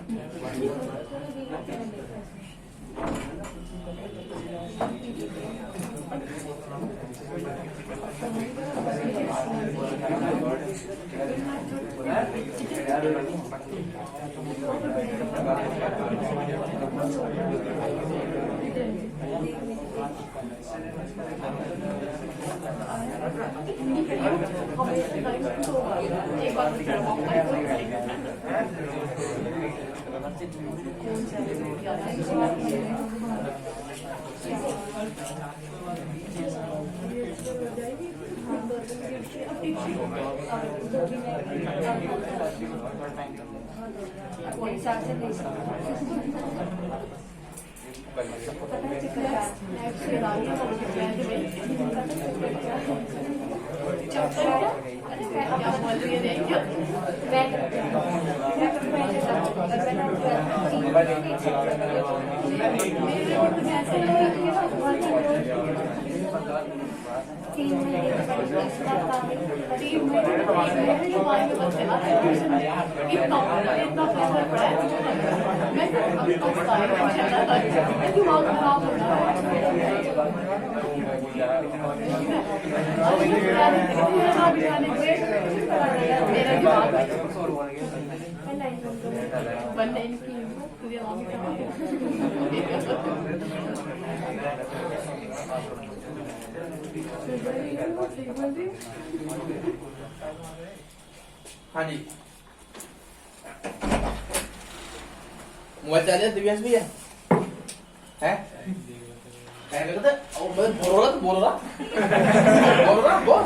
हाँ जी मोबाइल चार्जर दिव्यांश भी है कहने लगा था, मैं बोल रहा बोल।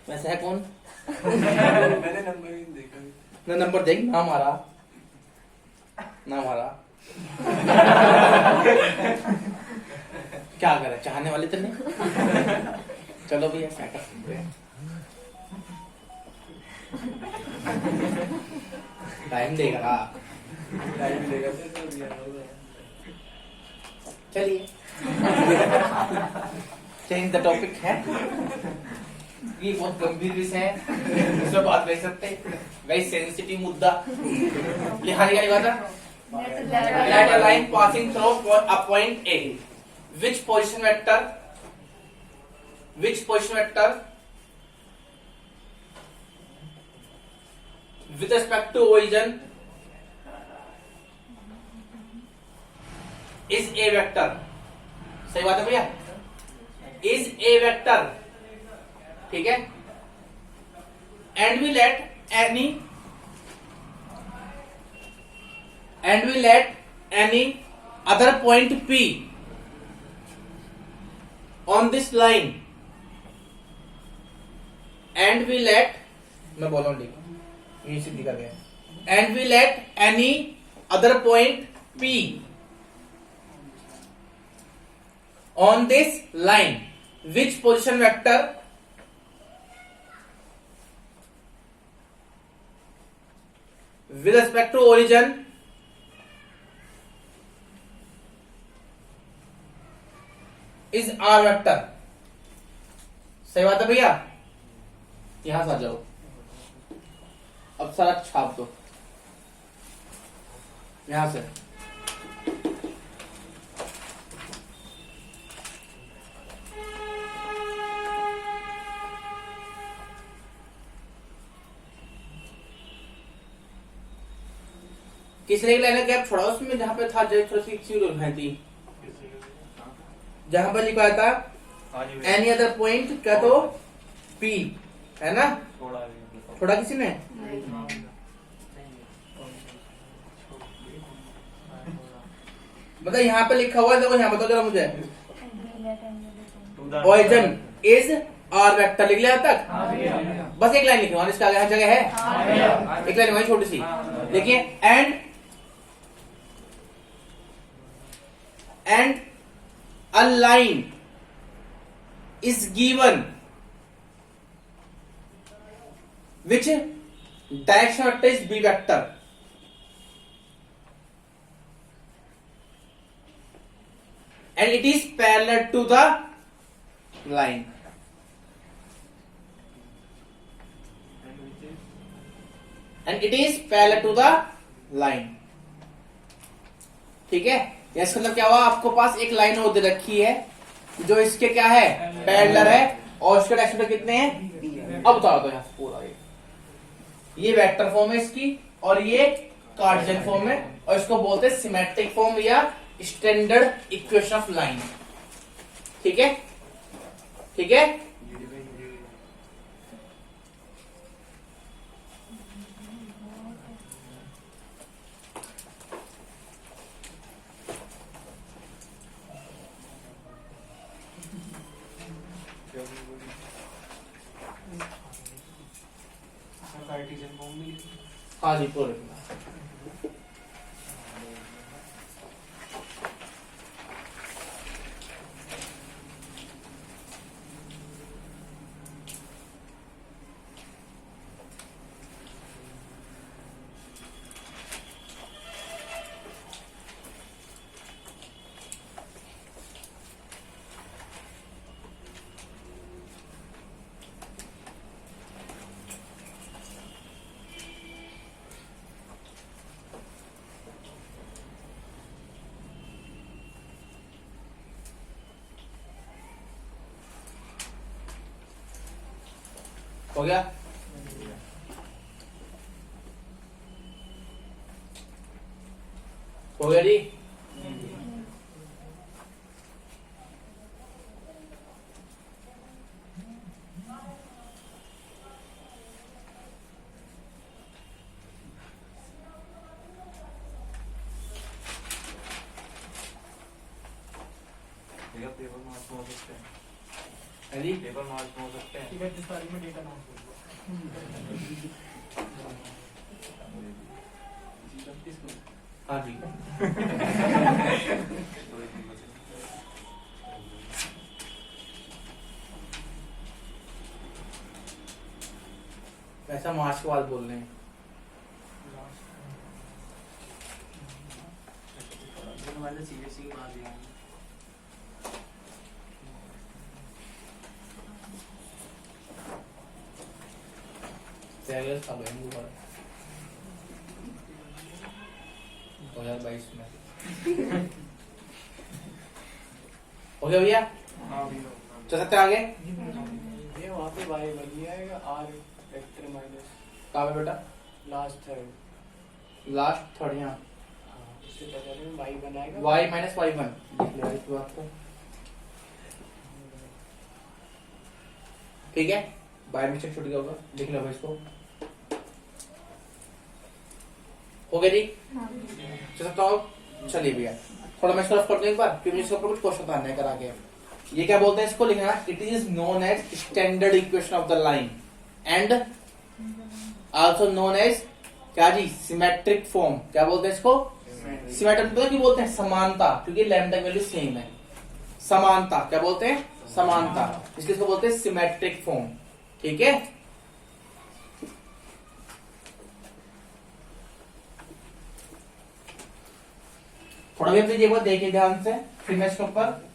वैसे है कौन? मैंने नंबर ही नहीं देखा। ना नंबर देख, नाम आ रहा। क्या करे, चाहने वाले तो नहीं। चलो भैया क्या कर सकते हैं, टाइम देगा। टाइम लेगा तो दिया होगा। चलिए चेंज द टॉपिक है, ये बहुत गंभीर विषय है, इस पर बात कर सकते, वेरी सेंसिटिव मुद्दा। लिखाने का बात है, let a line passing through a point A, which position vector with respect to origin is a vector। सही बात है भैया, is a vector, ठीक है। and we let any other point P on this line, and we let, मैं बोल रहा हूँ ये सीधी कर गया, and we let any other point P on this line, which position vector with respect to origin is R vector। सही बात है भैया, यहां से आ जाओ, अब सारा छाप दो यहां से। किस लाइन का गैप छोड़ा उसमें, जहां पे था थोड़ी सी थी, जहां पर लिखा था एनी अदर पॉइंट क्या तो P है ना, थोड़ा किसी ने मतलब यहाँ पे लिखा हुआ है, देखो यहाँ बताओ जरा मुझे, origin is R वेक्टर लिख लिया अब तक, बस एक लाइन लिखी वहां, इसका हर जगह है एक लाइन वही छोटी सी, देखिए and a line is given which direction vector is B vector, and it is parallel to the line, ठीक है। इसका मतलब क्या हुआ, आपको पास एक लाइन और दे रखी है जो इसके क्या है, पैरेलल है, और इसके डायरेक्शन कितने हैं, अब बता दो यहाँ से पूरा ये वेक्टर फॉर्म है इसकी, और ये कार्टेशियन फॉर्म है, और इसको बोलते हैं सिमेट्रिक फॉर्म या स्टैंडर्ड इक्वेशन ऑफ लाइन, ठीक है, ठीक है। हाँ जी पूरे हो गया। हो गया जी, भैया पेपर मार्क्स में हो सकते हैं, है जी पेपर मार्क्स में हो सकते हैं। तारीख में डेटा लॉन्च होगा। हाँ जी वैसा मार्च के बाद बोल रहे हैं। हमारे सीबीएसई के बाद ही आएंगे। अगस्त का बहन 2022 में हो गया भैया। चल सकते हैं आगे। ये वहाँ पे वाई बन जाएगा आर वेक्टर माइनस कहाँ पे बेटा? Last third. लास्ट थर्ड यहाँ इससे पहले में वाई बनाएगा y माइनस वाई वन लिख लिया इस बात को। ठीक है बाय मिस्टेक छूट गया होगा, लिख लो भाई इसको। हो गया जी। चल सकता हूँ। चलिए भैया थोड़ा मैं इसको रफ कर दूं एक बार, फिर मुझे इसके ऊपर कुछ क्वेश्चन आने करा के। ये क्या बोलते हैं इसको लिखना, it is known as standard equation of the line and also known as क्या जी सिमेट्रिक फॉर्म। क्या बोलते हैं इसको? सिमेट्रिक मतलब क्यों बोलते हैं? समानता, क्योंकि लैम्डा की वैल्यू सेम है। समानता क्या बोलते हैं? समानता, इसलिए इसको बोलते हैं सिमेट्रिक फॉर्म। ठीक है थोड़ा भी अपनी बात देखिए ध्यान से, फिर मैं इसके ऊपर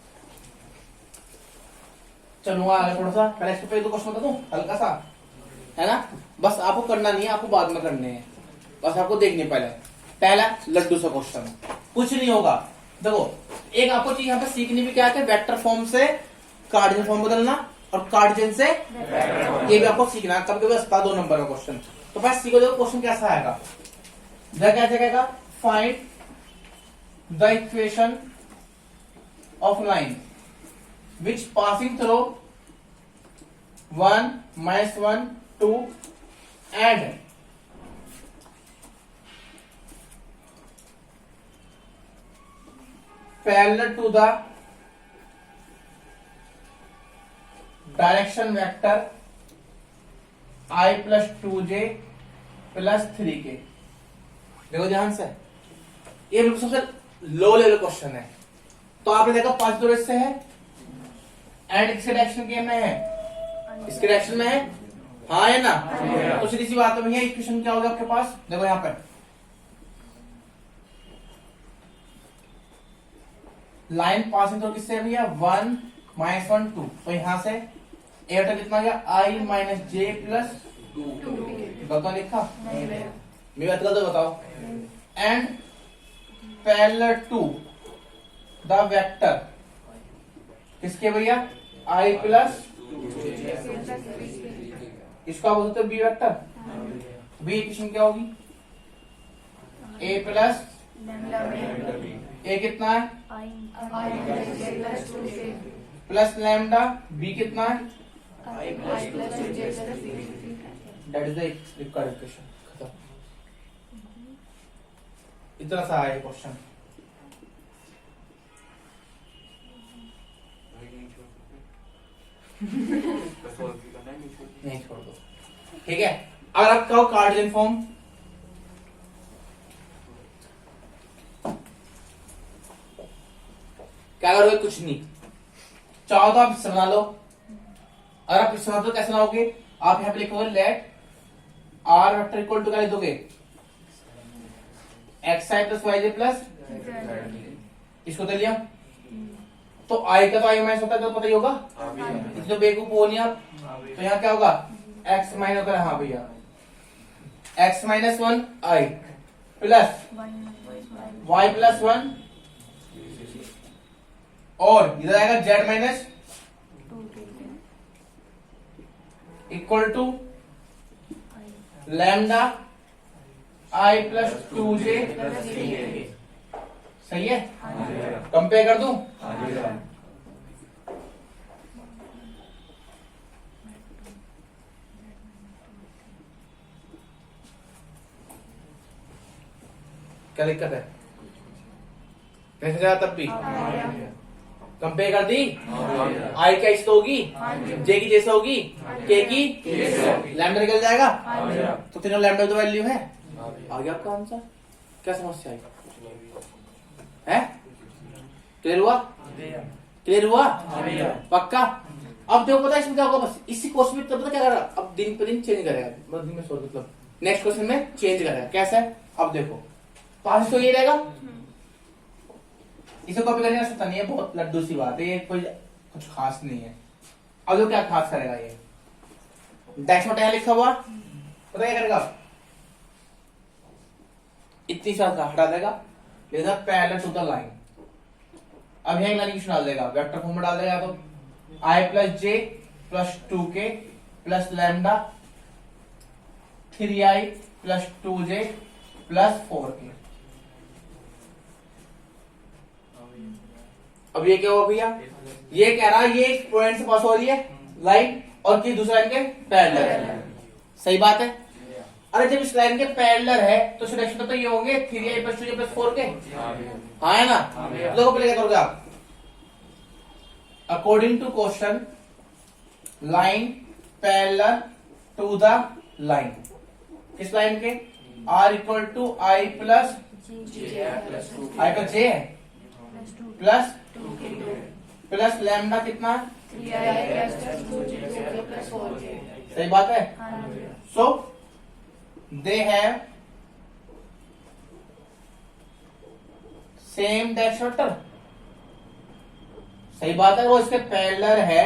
चलूंगा आगे थोड़ा सा। पहले इसके ऊपर दो क्वेश्चन बता दूं हल्का सा, है ना? बस आपको करना नहीं है, आपको बाद में करने हैं, बस आपको देखने पहले। पहला लड्डू सा क्वेश्चन, कुछ नहीं होगा। देखो एक आपको चीज यहाँ पे सीखनी भी क्या है, वेक्टर फॉर्म से कार्डियन फॉर्म बदलना और कार्डियन से ये भी आपको सीखना है। कभी कभी इसका 2 नंबर का क्वेश्चन, तो बस सीखो। देखो क्वेश्चन कैसा आएगा, क्या कहेगा, find the equation of line which passing through 1 -1 2 and parallel to the direction vector I plus 2j plus 3k। देखो ध्यान से, ये बिल्कुल सबसे लो लेवल क्वेश्चन है। तो आपने देखा 5 दूर इससे है एंड इसके डायरेक्शन के में है, इसके डायरेक्शन में है, हाँ है ना? तो सीधी सी बात है भैया, इक्वेशन क्या होगा आपके पास? देखो यहाँ पे लाइन पासिंग तो किससे भैया 1 -1 2, तो यहां से ए बटा कितना गया I माइनस जे प्लस 2। बताओ लिखा मेरी बात कर दो बताओ। And parallel to the vector किसके भैया I प्लस इसको आप बोलते हो बी वेक्टर। बी इक्वेशन क्या होगी? ए प्लस ए कितना है प्लस लैम्डा, बी कितना है that is the required equation. खत्म, इतना सा है क्वेश्चन। नहीं छोड़ दो, ठीक है। अगर आप कहो कार्डियन फॉर्म, क्या करोगे? कुछ नहीं, चाहो तो आप इससे बना लो। अगर आप इससे बना दो कैसे बनाओगे? आप यहां पे लिखोगे let R vector equal to क्या लिख दोगे? X I plus Y J plus, इसको दे लिया। तो आई का तो आई माइनस होता है, तो पता ही होगा, इसलिए तो बेवकूफ हो नहीं आप। तो यहाँ क्या होगा? एक्स माइनस होगा, हाँ भैया X minus 1 I plus Y plus 1 और इधर आएगा Z minus equal to lambda I plus 2j। सही है? कंपेयर कर दूं? क्या दिक्कत है? कैसे जाए तब भी कंपेयर कर दी, आई क्या इससे होगी, जे की जैसे होगी, के की लैम्डा निकल जाएगा, तो तीनों लैम्डा तो वैल्यू है। आ गया आपका आंसर। क्या समस्या आई है? क्लियर हुआ? क्लियर हुआ? पक्का? अब देखो पता है इसमें क्या होगा, बस इसी क्वेश्चन में पता क्या करेगा, अब दिन पे दिन चेंज करेगा, मतलब दिन में सॉरी मतलब नेक्स्ट क्वेश्चन में चेंज करेगा। कैसा है अब देखो, पास तो ये रहेगा, इसे कॉपी करने का सोचता नहीं है, बहुत लड्डू सी बात है ये, कोई कुछ खास नहीं है। अब जो क्या खास करेगा ये, डैश में लिखा हुआ पता क्या करेगा, इतनी साल का हटा देगा, लिखा पैरेलल टू द लाइन। अब यहां लाइन क्वेश्चन डाल देगा, वेक्टर फॉर्म में डाल देगा, तो i plus j plus 2k plus lambda 3i plus 2j plus 4k। अब ये क्या हुआ भैया, ये कह रहा है ये एक पॉइंट से पास हो रही है लाइन और की दूसरा लाइन के पैरेलल है, सही बात है। अरे जब इस लाइन के पैरेलल है तो डायरेक्शन तो ये होंगे 3i plus 2j plus 4k, हाँ है ना। देखो पहले क्या करोगे आप, according to question line parallel to the line, किस लाइन के, r equal to i plus i plus j plus plus lambda कितना, सही बात है। So they have same dash vector, सही बात है। वो इसके पैरेलल है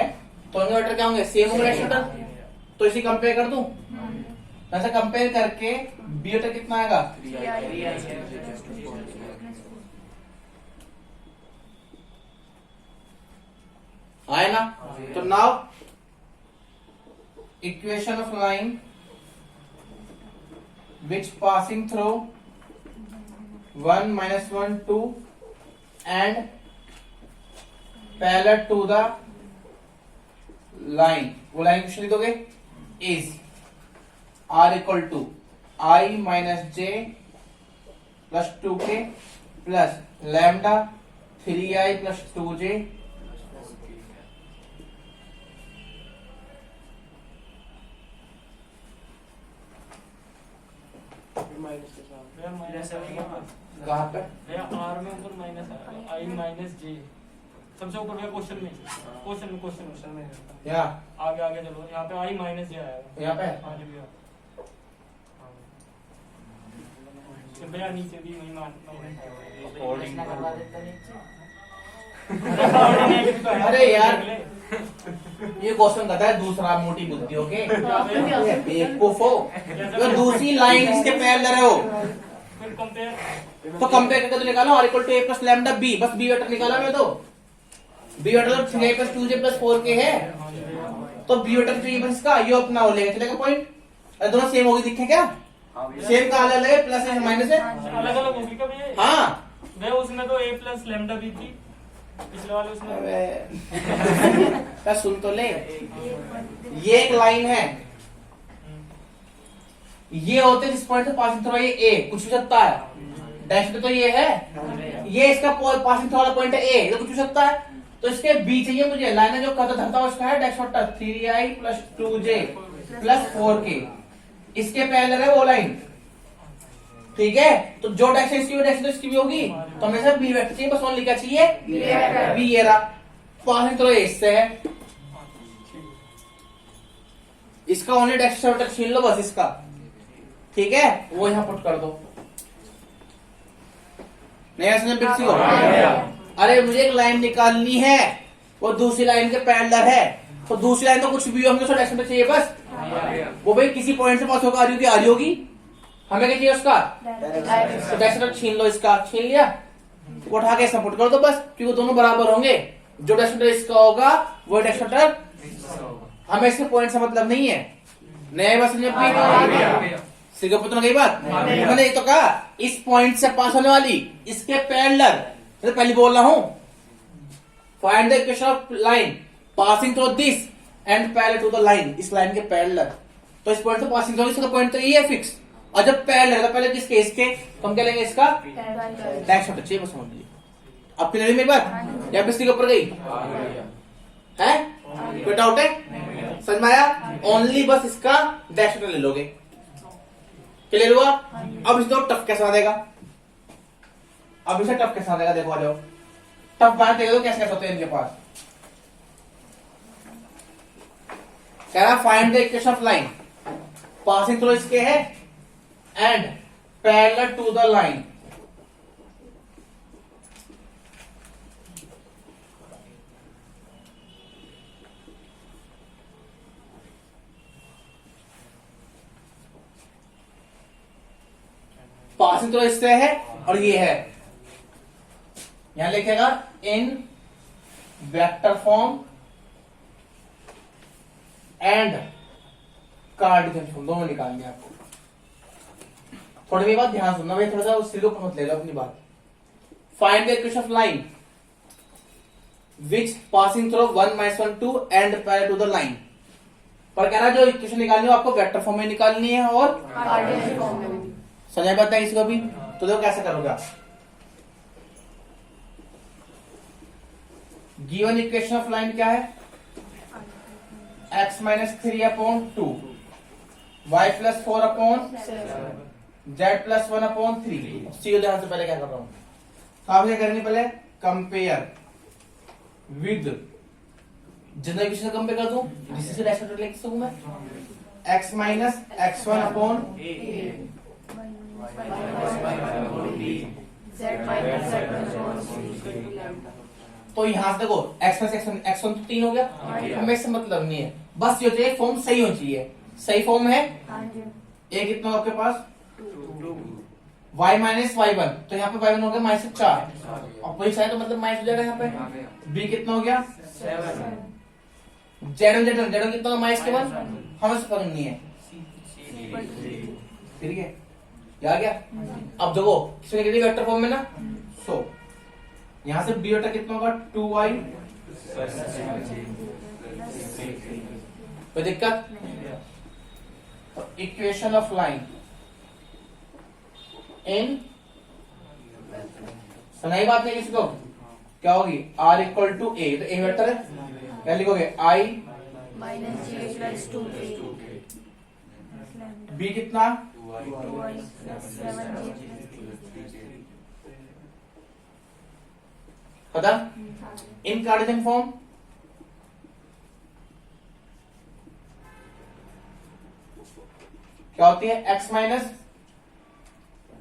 तो इनके वेक्टर क्या होंगे, सेम होंगे डैश वेक्टर, तो इसी कंपेयर कर दूं, ऐसे कंपेयर करके बी वेक्टर कितना आएगा, आए ना। तो now equation of line which passing through 1 minus 1 2 and parallel to the line, वो लाइन क्वेश्चन लिखोगे is r equal to I minus j plus 2k plus lambda 3i plus 2j minus के साथ कहाँ पे, आर में ऊपर minus आई minus जे सबसे ऊपर में क्वेश्चन में यहाँ आगे आगे चलो, यहाँ पे आई माइनस जे आएगा, यहाँ पे आगे भी भैया नीचे भी वही अरे यार ये क्वेश्चन कहता है दूसरा मोटी बुद्धि ओके बेवकूफ हो, तो दूसरी लाइन इसके पैरेलल है वो, फिर कंपेयर तो कंपेयर करके तो निकालो r equal to a plus lambda b, बस b वेक्टर निकाला मैं, तो b वेक्टर तो 3i plus 2j plus 4k है, तो b वेक्टर चाहिए बस इसका, ये अपना हो लेगा, चलेगा पॉइंट। अरे दोनों सेम होगी, दिखे क्या, सेम का अलग है, प्लस है माइनस है, अलग अलग होगी कभी ये, हाँ मैं उसमें तो a प्लस लैम्डा भी थी, पिछले वाले उसमें क्या सुन तो ले, ये एक लाइन है, ये होते हैं जिस पॉइंट से पासिंग थ्रू ये ए, कुछ भी सकता है, डैश पे तो ये है, ये इसका पासिंग थ्रू वाला पॉइंट है ए, तो कुछ भी सकता है, तो इसके बी चाहिए मुझे, लाइन जो कहता धरता उसका है dash vector 3i plus 2j plus 4k, इसके पैरेलल है वो लाइन, ठीक है। तो जो डैश है इसकी भी डैश तो इसकी भी होगी, तो हमेशा बी वेक्टर चाहिए, बस ओनली क्या चाहिए, बी, ये रहा, पासिंग थ्रू इससे है, इसका ओनली डैश वेक्टर छीन लो बस इसका, ठीक है, वो यहां पुट कर दो, नहीं समझ बिल्कुल हो। अरे मुझे एक लाइन निकालनी है, वो दूसरी लाइन के पैरेलल है, तो दूसरी लाइन तो कुछ भी हो, हमें तो डैश वेक्टर चाहिए बस, वो भाई किसी पॉइंट से पास होकर आ रही होगी, हमें क्या चाहिए उसका, तो डैश वेक्टर छीन लो, इसका छीन लिया, तो उठा के सपोर्ट कर दो बस, क्योंकि दोनों बराबर होंगे, जो डैश वेक्टर इसका होगा वो डैश वेक्टर, हमें इसके पॉइंट से मतलब नहीं है, नया बस सिंगापुर तो गई बात, मैंने ये तो कहा इस पॉइंट से पास होने वाली इसके पैरेलल, तो पहले बोल रहा हूं, find the equation of line passing through this and parallel to the line, इस लाइन के पैरेलल, तो इस पॉइंट से पासिंग थ्रू इसका पॉइंट तो ये है फिक्स, और जब पैरेलल तो पहले किसके, इसके, तो हम क्या लेंगे इसका डैश वेक्टर चाहिए बस, समझ लीजिए अब क्लियर है मेरी बात, या किसी के ऊपर गई है? कोई डाउट है? समझ में आया? ओनली बस इसका डैश ले लोगे। क्लियर हुआ? अब इसको टफ कैसे आ देगा? अब इसे टफ कैसे आ देगा? देखो आ जाओ, टफ बात देखो कैसे कैसे होते हैं इनके पास। कह रहा find the equation of line passing through इसके है and parallel to the line. Passing through इससे है और ये है, यहां लिखेगा in vector form and Cartesian form, दोनों निकालनी है आपको। थोड़ी मेरी बात ध्यान सुनना भाई, थोड़ा सा उस को मत ले लो अपनी बात। Find the equation of line which passing through 1 - 1 2 and parallel to the line. पर कह रहा जो इक्वेशन निकालनी है आपको वेक्टर फॉर्म में निकालनी है और कार्टेशियन फॉर्म में। समझ पाता है इसको भी? तो देखो कैसे करोगे आप। गिवन इक्वेशन ऑफ लाइन क्या है? x - 3/2 y + 4/z + 1/3। सीधे ध्यान से पहले क्या कर रहा हूं, आप क्या करनी पहले कंपेयर विद, जितना इक्वेशन कंपेयर कर दूं जिससे डैश डॉट लिख सकूं मैं, x - x1/a तो यहां से देखो x + x1 तो 3 हो गया, हमें इससे मतलब नहीं है, बस ये चाहिए फॉर्म सही होनी चाहिए। सही फॉर्म है a कितना आपके पास y - y1, तो यहाँ पे y1 हो गया -4 और कोई साइड तो मतलब माइनस हो जाएगा यहाँ पे। b कितना हो गया 7, z1 कितना होगा -1, हमें से फर्क नहीं है, ठीक है? ये आ गया। अब देखो किसमें लिख वेक्टर फॉर्म में ना, सो यहां से b वेक्टर कितना होगा 2y, कोई दिक्कत? इक्वेशन ऑफ लाइन इन, सुनाई बात नहीं किसी को, क्या होगी r = a, तो a वेक्टर है, क्या लिखोगे i -j + 2k b कितना 2y + 7j पता? इन कार्टेशियन फॉर्म क्या होती है x -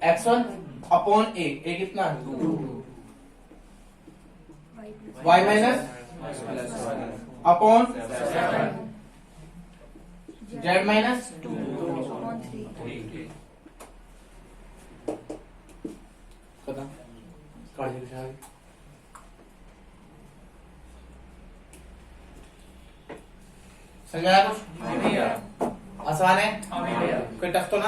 x1/a, a कितना 2 y - z - 2/3 पता? कार्टेशियन समझा कुछ? आसान है, कोई टफ तो ना?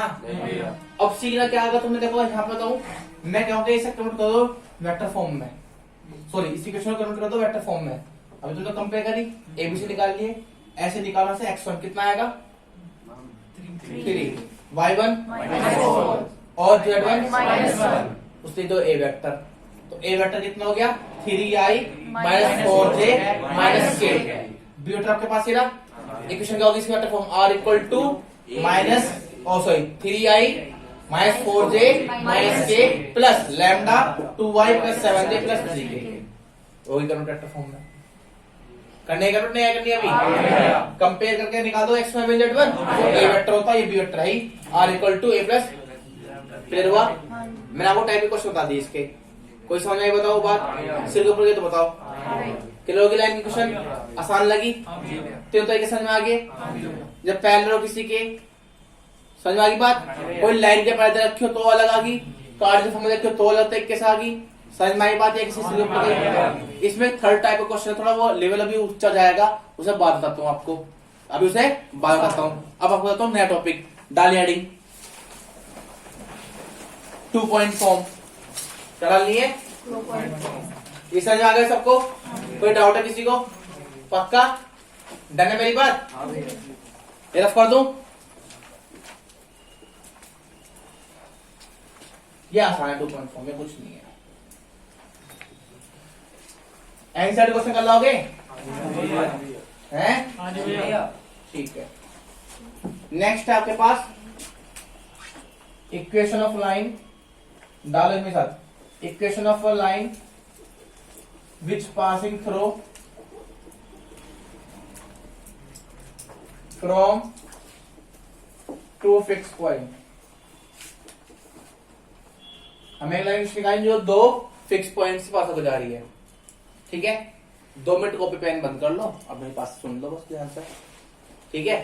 अब सीखना क्या होगा तुमने, देखो यहाँ पे बताऊं मैं कहूँगा इसे कन्वर्ट कर दो वेक्टर फॉर्म में, सॉरी इसी क्वेश्चन को कन्वर्ट कर दो वेक्टर फॉर्म में। अभी तुमने कंपेयर करी, एबीसी निकाल लिए, ऐसे निकालना से x1 कितना आएगा 3, y1 -4 और z1 -1 उससे दो a वेक्टर, तो a वेक्टर कितना हो गया 3i - 4j - k। b vector आपके पास ये रहा, इक्वेशन क्या होगी इसकी vector form r = 3i - 4j - k plus lambda 2y + 7j + 3k। वही करो वेक्टर फॉर्म में, करने का नहीं करनी अभी, कंपेयर करके निकाल दो x y z1, a vector होता है, ये b वेक्टर है ही, r = a + क्लियर हुआ? मैंने आपको टाइप के क्वेश्चन बता दिए इसके, कोई समझ में बताओ बात, सिर के ऊपर तो बताओ। क्लियर होगी लाइन की क्वेश्चन? आसान लगी? तीनों तरीके समझ में आ गए? जब पैरेलल हो किसी के समझ में आ गई बात, कोई लाइन के पैरेलल रखी हो तो अलग आ गई, कार्ड फॉर्म में रखी हो तो अलग तरीके से आ गई, समझ में आई बात है? किसी से ऊपर गई। इसमें थर्ड टाइप का क्वेश्चन थोड़ा वो लेवल अभी ऊंचा जाएगा, उसे बाद बताता हूँ आपको, अभी उसे बाद बताता हूँ। अब आपको बताता हूँ नया टॉपिक, डाली एडिंग 2 पॉइंट फॉर्म चला लिए, ये समझ में आ गया सबको? कोई डाउट है किसी को? पक्का डन है मेरी बात? ये रफ कर दूं? ये आसान है, 2 पॉइंट फॉर्म में कुछ नहीं है। एनसीईआरटी क्वेश्चन कर लोगे हैं? हाँ जी भैया। ठीक है। नेक्स्ट है आपके पास इक्वेशन ऑफ लाइन, डालो इनके साथ। Equation of a line which passing through from two fix point. हमें एक लाइन निकालनी जो दो फिक्स पॉइंट से पास होकर जा रही है। ठीक है, 2 मिनट कॉपी पेन बंद कर लो, अब मेरे पास सुन लो बस ध्यान से। ठीक है,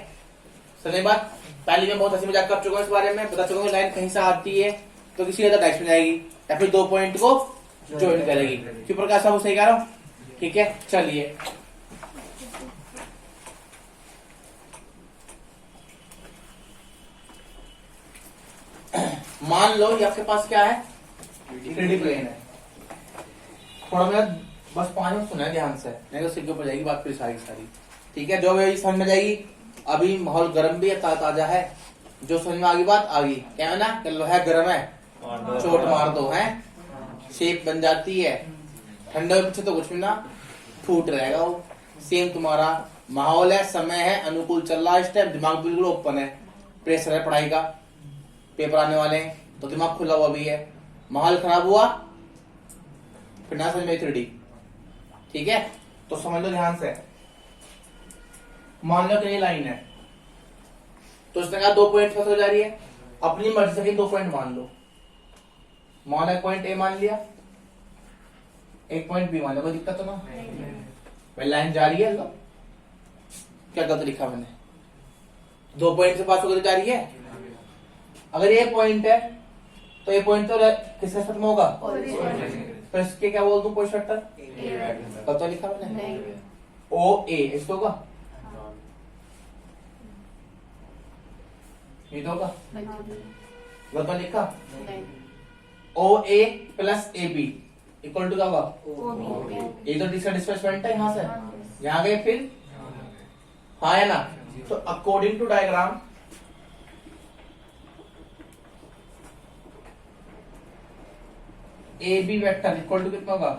सुनने बात। पहले मैं बहुत हंसी मजाक कर चुका हूँ इस बारे में, बता चुका हूँ लाइन कहीं से आती है तो किसी अदर डायरेक्शन में जाएगी या फिर 2 पॉइंट को ज्वाइन करेगी। क्यों प्रकाश साहब सही कह रहा हूँ? ठीक है, चलिए मान लो ये आपके पास क्या है, 3D प्लेन है। थोड़ा मेरा बस 5 मिनट सुना है ध्यान से, नहीं तो सिर के ऊपर जाएगी बात पूरी सारी सारी। ठीक है, जो भी समझ में जाएगी। अभी माहौल गर्म भी है, ताजा है, जो समझ में आगी बात आगी। क्या है ना, कि लोहा गर्म है चोट मार दो है, शेप बन जाती है। ठंडे पीछे तो कुछ भी ना, फूट रहेगा वो। सेम तुम्हारा माहौल है, समय है, अनुकूल चल रहा है इस टाइम, दिमाग बिल्कुल ओपन है, प्रेशर है पढ़ाई का, पेपर आने वाले हैं तो दिमाग खुला हुआ भी है। माहौल खराब हुआ फिर ना समझ में 3D। ठीक है, तो समझ लो ध्यान से। मान लो कि ये लाइन है, तो उसने कहा 2 पॉइंट हो जा रही है, अपनी मर्जी से 2 पॉइंट मान लो। मान एक पॉइंट ए मान लिया, एक पॉइंट बी मान लो, कोई दिक्कत तो ना भाई। लाइन जा रही है लो, क्या गलत लिखा मैंने? 2 पॉइंट से पास होकर जा रही है। अगर ये पॉइंट है तो ये पॉइंट तो किसके साथ में होगा? तो इसके क्या बोल दूं पोजिशन वेक्टर? कब तो लिखा मैंने ओ ए, इसको होगा ये तो होगा गलत तो लिखा। O A plus A B equal to क्या होगा? ये तो डिस्प्लेसमेंट है यहाँ से यहाँ गए फिर, हाँ है ना। तो according to diagram A B vector equal to कितना होगा?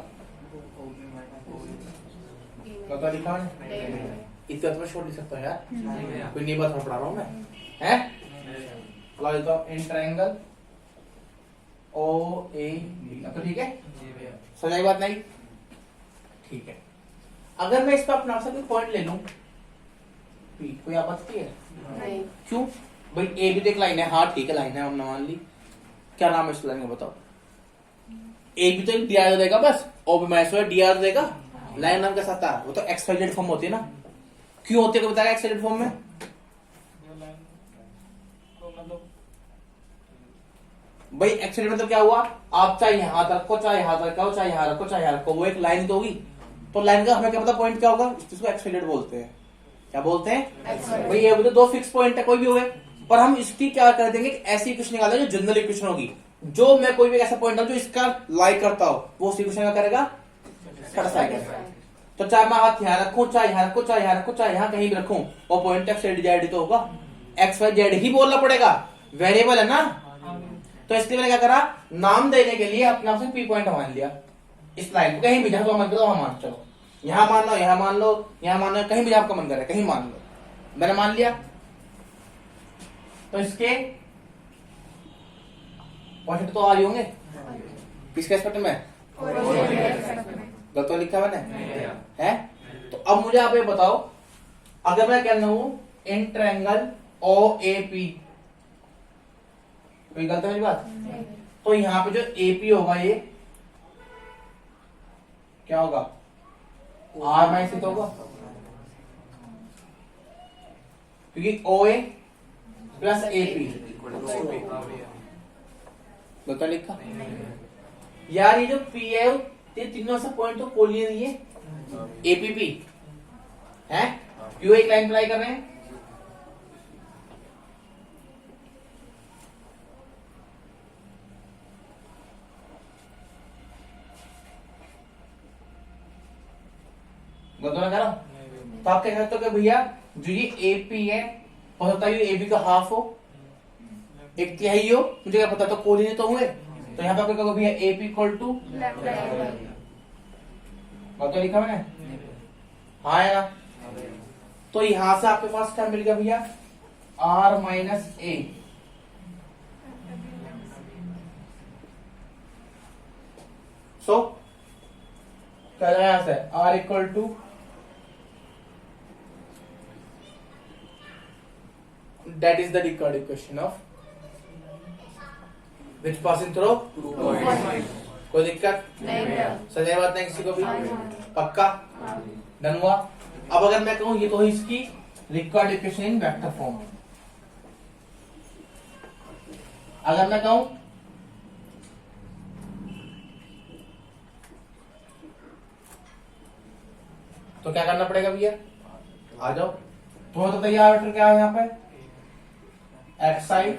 तो लिखा है इतना तो मैं छोड़ नहीं सकता यार, कोई नहीं बात पढ़ा रहा हूं मैं है। तो in triangle O A B, तो ठीक है, समझ बात नहीं? ठीक है, अगर मैं इस पर अपना सा कोई पॉइंट ले लूं पी, कोई आपत्ति है? नहीं। क्यों भाई? ए भी देख लाइन है, हाँ ठीक है लाइन है, हमने मान ली। क्या नाम है इस लाइन का बताओ? ए भी तो एक डी आर देगा बस, ओ भी माइनस डी आर देगा। लाइन नाम कैसा था? वो तो एक्सपाइटेड फॉर्म होती है ना। क्यों होती है बताया एक्सपाइटेड फॉर्म में? भाई एक्सपाइटेड मतलब क्या हुआ? आप चाहे यहां रखो, चाहे यहां रखो, चाहे यहां रखो, चाहे यहां रखो, वो एक लाइन तो होगी। तो लाइन का हमें क्या पता पॉइंट क्या होगा? इसको एक्सपाइटेड बोलते हैं। क्या बोलते हैं भाई? ये तो 2 फिक्स पॉइंट है, कोई भी हुए, पर हम इसकी क्या कर देंगे? ऐसी इक्वेशन निकालेंगे जो जनरल इक्वेशन होगी। जो मैं कोई भी ऐसा पॉइंट जो इसका लाइक करता हो, वो उस इक्वेशन का करेगा, सेटिस्फाई करेगा। तो चाहे मैं हाथ यहाँ रखूं, चाहे यहाँ रखूं, चाहे यहाँ रखूं, चाहे यहाँ कहीं भी रखूं, वो पॉइंट एक्स जेड तो होगा। एक्स वाई जेड ही बोलना पड़ेगा, वेरिएबल है ना। तो इसलिए मैंने क्या करा, नाम देने के लिए अपने आप से पी पॉइंट मान लिया। इस लाइन को कहीं भी जहां तो मन करो वहां मान, चलो यहाँ मान लो, यहाँ मान लो, यहाँ मान लो, कहीं भी आपका मन करे कहीं मान लो। मैंने मान लिया, तो इसके पॉइंट तो आ रही होंगे। किसके एस्पेक्ट में? गलत तो लिखा मैंने है। तो अब मुझे आप ये बताओ, अगर मैं कहना हूं in triangle O A P, कोई गलत है मेरी बात? तो यहाँ पे जो ए पी होगा ये क्या होगा? आर माइनस तो होगा, क्योंकि ओ ए प्लस ए पी गलत लिखा यार। ये जो पी है ये तीनों से पॉइंट तो कोलियन ही है, एपीपी है। क्यों एक लाइन अप्लाई कर रहे हैं? गलत कर रहा हूं? तो आप कह सकते हो कि भैया जो ये एपी है हो सकता है एबी का हाफ हो, एक तिहाई हो, मुझे क्या पता, तो कोलियन तो हुए। तो यहाँ पे आपको भैया एपी इक्वल टू तो लिखा मैंने, हाँ है ना। तो यहां से आपके पास क्या मिल गया भैया, r माइनस ए। सो क्या जाएगा यहां से, r equal to that is the required equation of which passing through कोई दिक्कत नहीं। सही बात नहीं किसी को भी, पक्का डन हुआ। अब अगर मैं कहूं ये तो है इसकी required equation in vector form, अगर मैं कहूं तो क्या करना पड़ेगा भैया, आ जाओ। तुम्हें तो तैयार वेक्टर क्या है यहाँ पे, एक्स आई,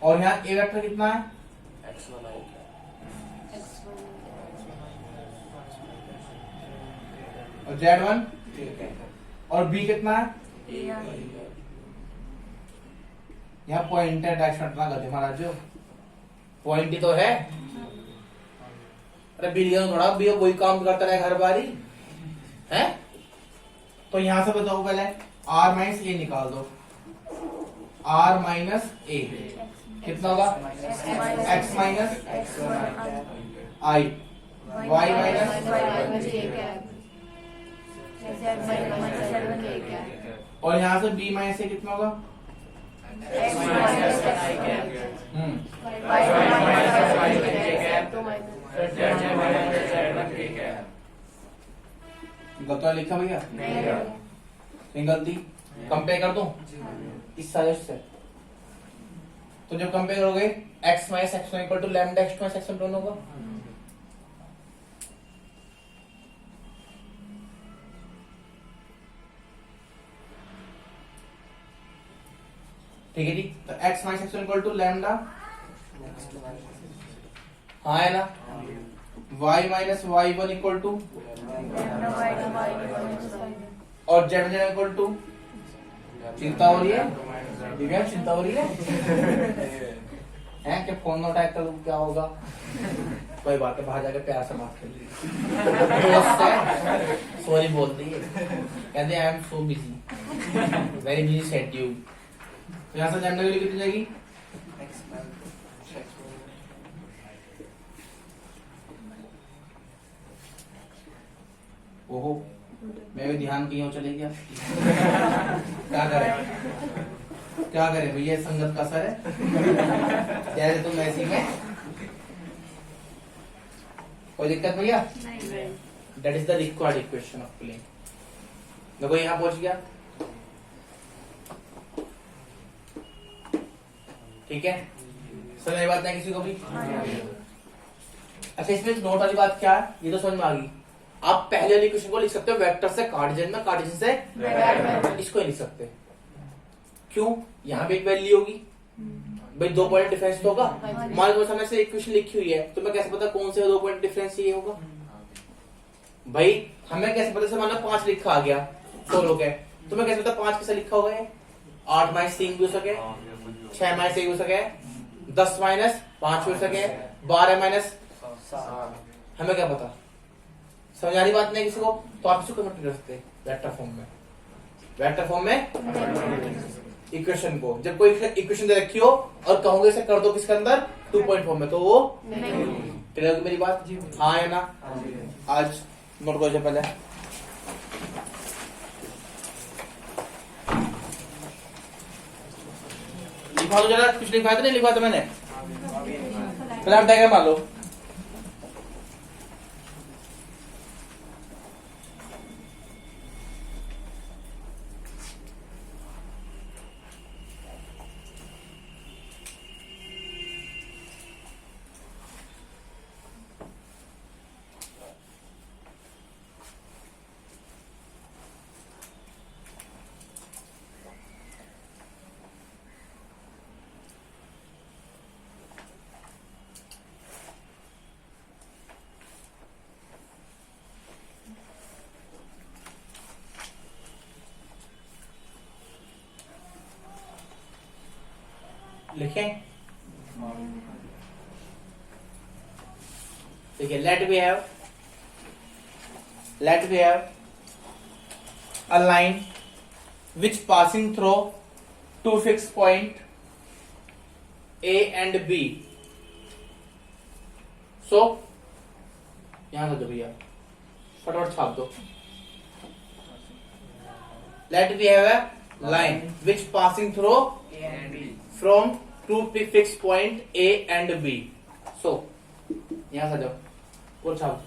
और यहाँ ए वेक्टर कितना है, और z1, और b कितना है, यहाँ पॉइंट है, डैश हटना गधे महाराज जो पॉइंट ही तो है। अरे बिलियन थोड़ा भी कोई काम करता रहे हर बारी है। तो यहां से बताओ पहले r माइनस ए निकाल दो, r माइनस ए कितना होगा, x माइनस आई, y माइनस, और यहां से b माइनस ए कितना होगा, गलत लिखा भैया, गलती कंपेयर कर दूं इस साइज से। तो जब कंपेयर करोगे x minus x one equal to lambda x two minus x one दोनों होगा। ठीक है जी, तो x minus x one equal to lambda, हाँ है ना, y minus y one equal to, और z वन इक्वल टू, चिंता हो रही है दिव्या, चिंता हो रही है कि फोन नोट अटैक कर क्या होगा, कोई बात है, बाहर जाकर प्यार से बात कर लीजिए, सॉरी बोलती है, कहते I am so busy, very busy schedule. तो यहाँ से लैम्डा की वैल्यू कितनी जाएगी, ओहो मैं भी ध्यान कहीं और चले गया। क्या करें, क्या करें भैया, संगत का असर है, जैसे तुम ऐसी में कोई दिक्कत भैया। That is the required equation of plane. देखो यहाँ पहुंच गया, ठीक है, समझ बात नहीं किसी को भी। अच्छा इसमें नोट वाली बात क्या है, ये तो समझ में आ गई। आप पहले वाली इक्वेशन को लिख सकते हो वेक्टर से कार्टेशियन में, कार्टेशियन से इसको ही लिख सकते। क्यों, यहाँ भी एक वैल्यू होगी भाई, 2 पॉइंट डिफरेंस तो होगा। मान लो सामने से इक्वेशन लिखी हुई है, तो मैं कैसे पता कौन से 2 पॉइंट डिफरेंस ये होगा भाई, हमें कैसे पता, मान लो 5 लिखा आ गया, 4 हो गए, तो मैं कैसे पता 5 कैसे लिखा होगा, 8 माइनस 3 भी हो सके, 6 माइनस 1 हो सके, 10 माइनस 5 हो सके, 12 माइनस, हमें क्या पता, समझ आ रही बात नहीं किसी को। तो आप इसको कन्वर्ट कर सकते हैं वेक्टर फॉर्म में, वेक्टर फॉर्म में इक्वेशन को, जब कोई इक्वेशन दे रखी हो और कहोगे इसे कर दो किसके अंदर, 2 पॉइंट फॉर्म में, तो वो क्लियर होगी मेरी बात, हाँ है ना। आज नोट करो पहले, लिखवा दो जरा, कुछ लिखवाया तो नहीं लिखवा तो मैंने, पहले आप डायग्राम मान लो। लिखें, ठीक है, let we have a line which passing through two fixed point A and B. So यहां दो भैया, फटाफट छाप दो. Let we have a line which passing through A and B. from two fixed point A and B. So यहां से जाओ और छाप दो.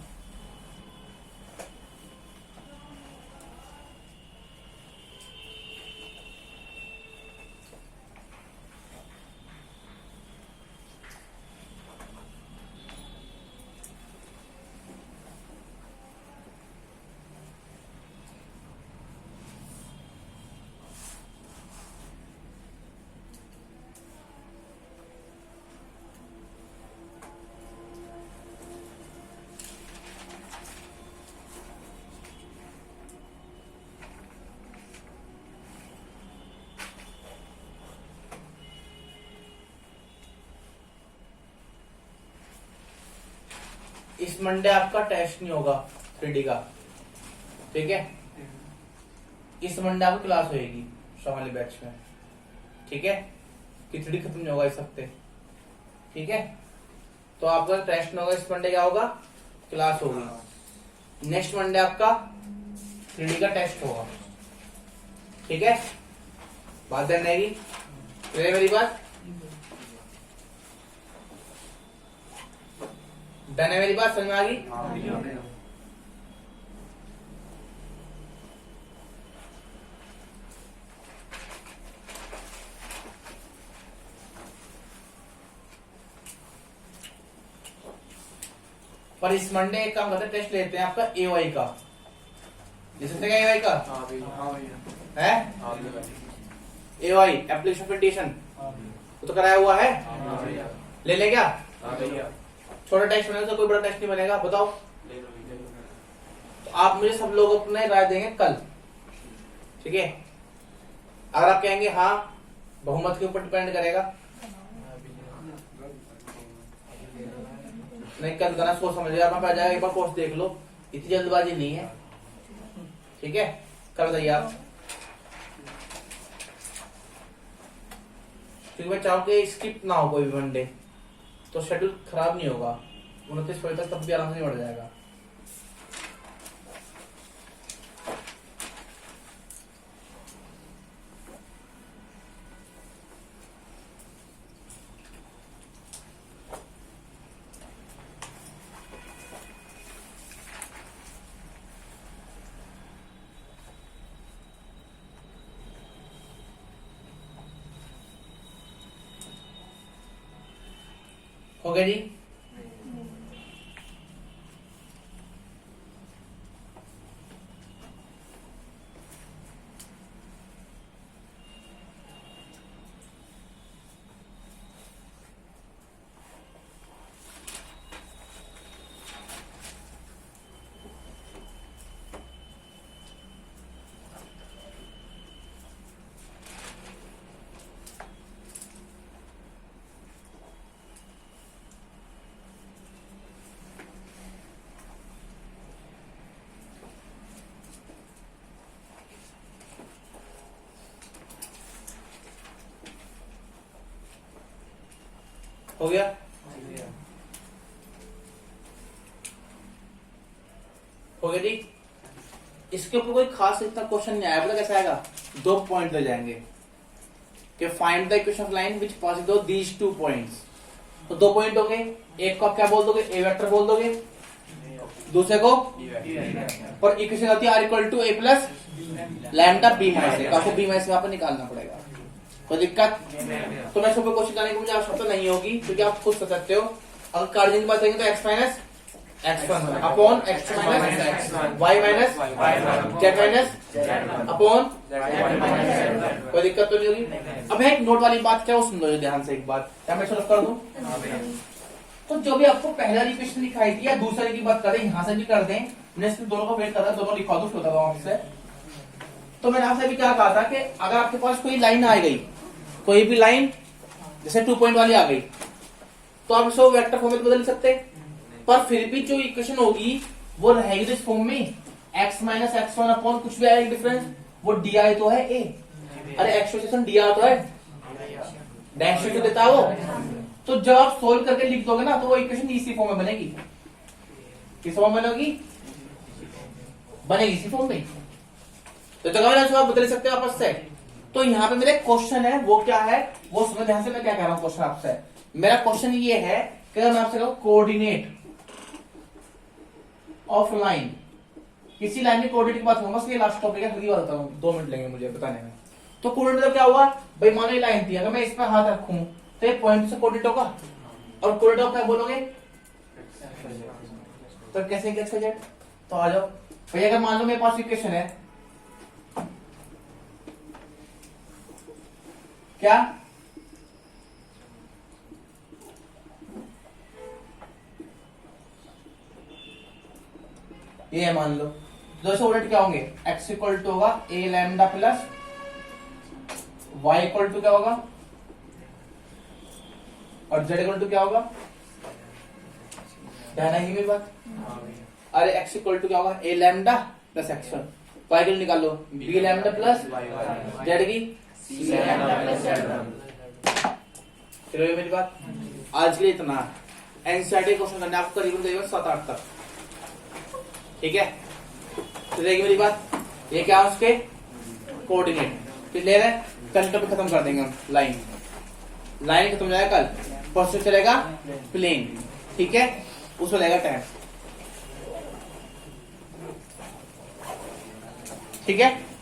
इस मंडे आपका टेस्ट नहीं होगा 3D का, ठीक है. इस मंडे आपकी क्लास होगी शाम बैच में, ठीक है. कि 3D खत्म नहीं होगा इस हफ्ते, ठीक है. तो आपका टेस्ट नहीं होगा इस मंडे, क्या होगा, क्लास होगी. नेक्स्ट मंडे आपका 3D का टेस्ट होगा, ठीक है. बात ध्यान रहेगी, मेरी बात डन है, मेरी बात समझ में आ गई. पर इस मंडे एक काम करते हैं, टेस्ट लेते हैं आपका AY का. जैसे क्या AY का हाँ भैया. है, हाँ भैया. AY एप्लीकेशन पिटीशन वो तो कराया हुआ है, हाँ भैया. ले ले क्या. हाँ भैया. छोटा टेस्ट बनेगा तो कोई बड़ा टेस्ट नहीं बनेगा, बताओ. ले लो ले लो. तो आप मुझे सब लोग अपने राय देंगे कल, ठीक है. अगर आप कहेंगे हाँ, बहुमत के ऊपर डिपेंड करेगा. नहीं कल करना, सोच समझ आप आ जाएगा, एक बार कोर्स देख लो, इतनी जल्दबाजी नहीं है, ठीक है. कर दिए आप, क्योंकि मैं चाहूँ कि स्किप ना हो कोई भी मंडे, तो शेड्यूल खराब नहीं होगा. 29 बजे तक तब भी आराम से बढ़ जाएगा. हो गया जी. हो गया. हो गया जी. इसके ऊपर कोई खास इतना क्वेश्चन नहीं आया, पता कैसा आएगा, 2 पॉइंट ले जाएंगे कि find the equation of line which passes through these 2 points. तो 2 पॉइंट हो गए, एक को आप क्या बोल दोगे, ए वेक्टर बोल दोगे, दूसरे को पर इक्वेशन आती है r equal to a plus lambda b minus a. आपको बी माइनस का निकालना पड़ेगा. कोई दिक्कत. तो मैं सुबह कोशिश करने की मुझे आवश्यकता नहीं होगी, क्योंकि आप खुद कर सकते हो. अगर कार्डियन की बात करेंगे तो x minus x1 upon x2 minus y minus z minus upon. कोई दिक्कत तो नहीं होगी. अब एक नोट वाली बात क्या, वो सुन लो ध्यान से एक बात, क्या मैं सॉल्व कर दूं. तो जो भी आपको पहला इक्वेशन लिखाई थी या दूसरे की बात करें, यहां से भी कर दें. मैंने इसमें दोनों को वेट कर रहा, दोनों लिखा दो, बता दो आपसे. तो मैंने आपसे भी क्या कहा था कि अगर आपके पास कोई लाइन आ गई, कोई भी लाइन जैसे 2 पॉइंट वाली आ गई, तो आप इसको वेक्टर फॉर्म में बदल सकते हैं. पर फिर भी जो इक्वेशन होगी वो रहेगी इस फॉर्म में, x minus X one upon कुछ भी आएगा डिफरेंस, वो डी आई तो है ए, अरे एक्सप्रेशन डी आर तो है, डैश तो देता है वो। तो जब आप सोल्व करके लिख दोगे ना तो वो इक्वेशन इसी फॉर्म में बनेगी। किस फॉर्म में बनेगी? बनेगी इसी फॉर्म में। तो जगह ना आप बदल सकते हो आपस से। तो यहाँ पे मेरा क्वेश्चन है वो क्या है, वो समझ ध्यान से मैं क्या कह रहा हूँ। क्वेश्चन आपसे, मेरा क्वेश्चन ये है कि मैं आपसे कहूँ कोऑर्डिनेट ऑफ लाइन, किसी लाइन की कोऑर्डिनेट की बात करूंगा, बस ये लास्ट टॉपिक है, खुद ही बताता हूँ, 2 मिनट लेंगे मुझे बताने में। तो कोऑर्डिनेट मतलब क्या हुआ भाई, मानो ये लाइन थी, अगर मैं इस पर हाथ रखूं तो ये पॉइंट से कोऑर्डिनेट होगा, और कोऑर्डिनेट क्या बोलोगे तो कैसे एक्स जेड। तो आ जाओ भैया, अगर मान लो मेरे पास इक्वेशन है क्या, ये है मान लो, दोस्तों कोऑर्डिनेट क्या होंगे, x इक्वल टू होगा a lambda plus y equal to क्या होगा, और z इक्वल टू क्या होगा, ध्यान आएगी मेरी बात। अरे x इक्वल टू क्या होगा, a lambda plus x1, y के निकाल लो b लैम्डा प्लस z की चलो ये मेरी बात। आज के लिए इतना, एनसीईआरटी क्वेश्चन करने आपको करीबन करीबन 7-8 तक, ठीक है। तो देखिए मेरी बात, ये क्या है उसके कोऑर्डिनेट, फिर ले रहे कल टॉपिक खत्म कर देंगे हम। लाइन खत्म हो जाएगा कल, परसों चलेगा प्लेन, ठीक है, उसमें लगेगा टाइम, ठीक है।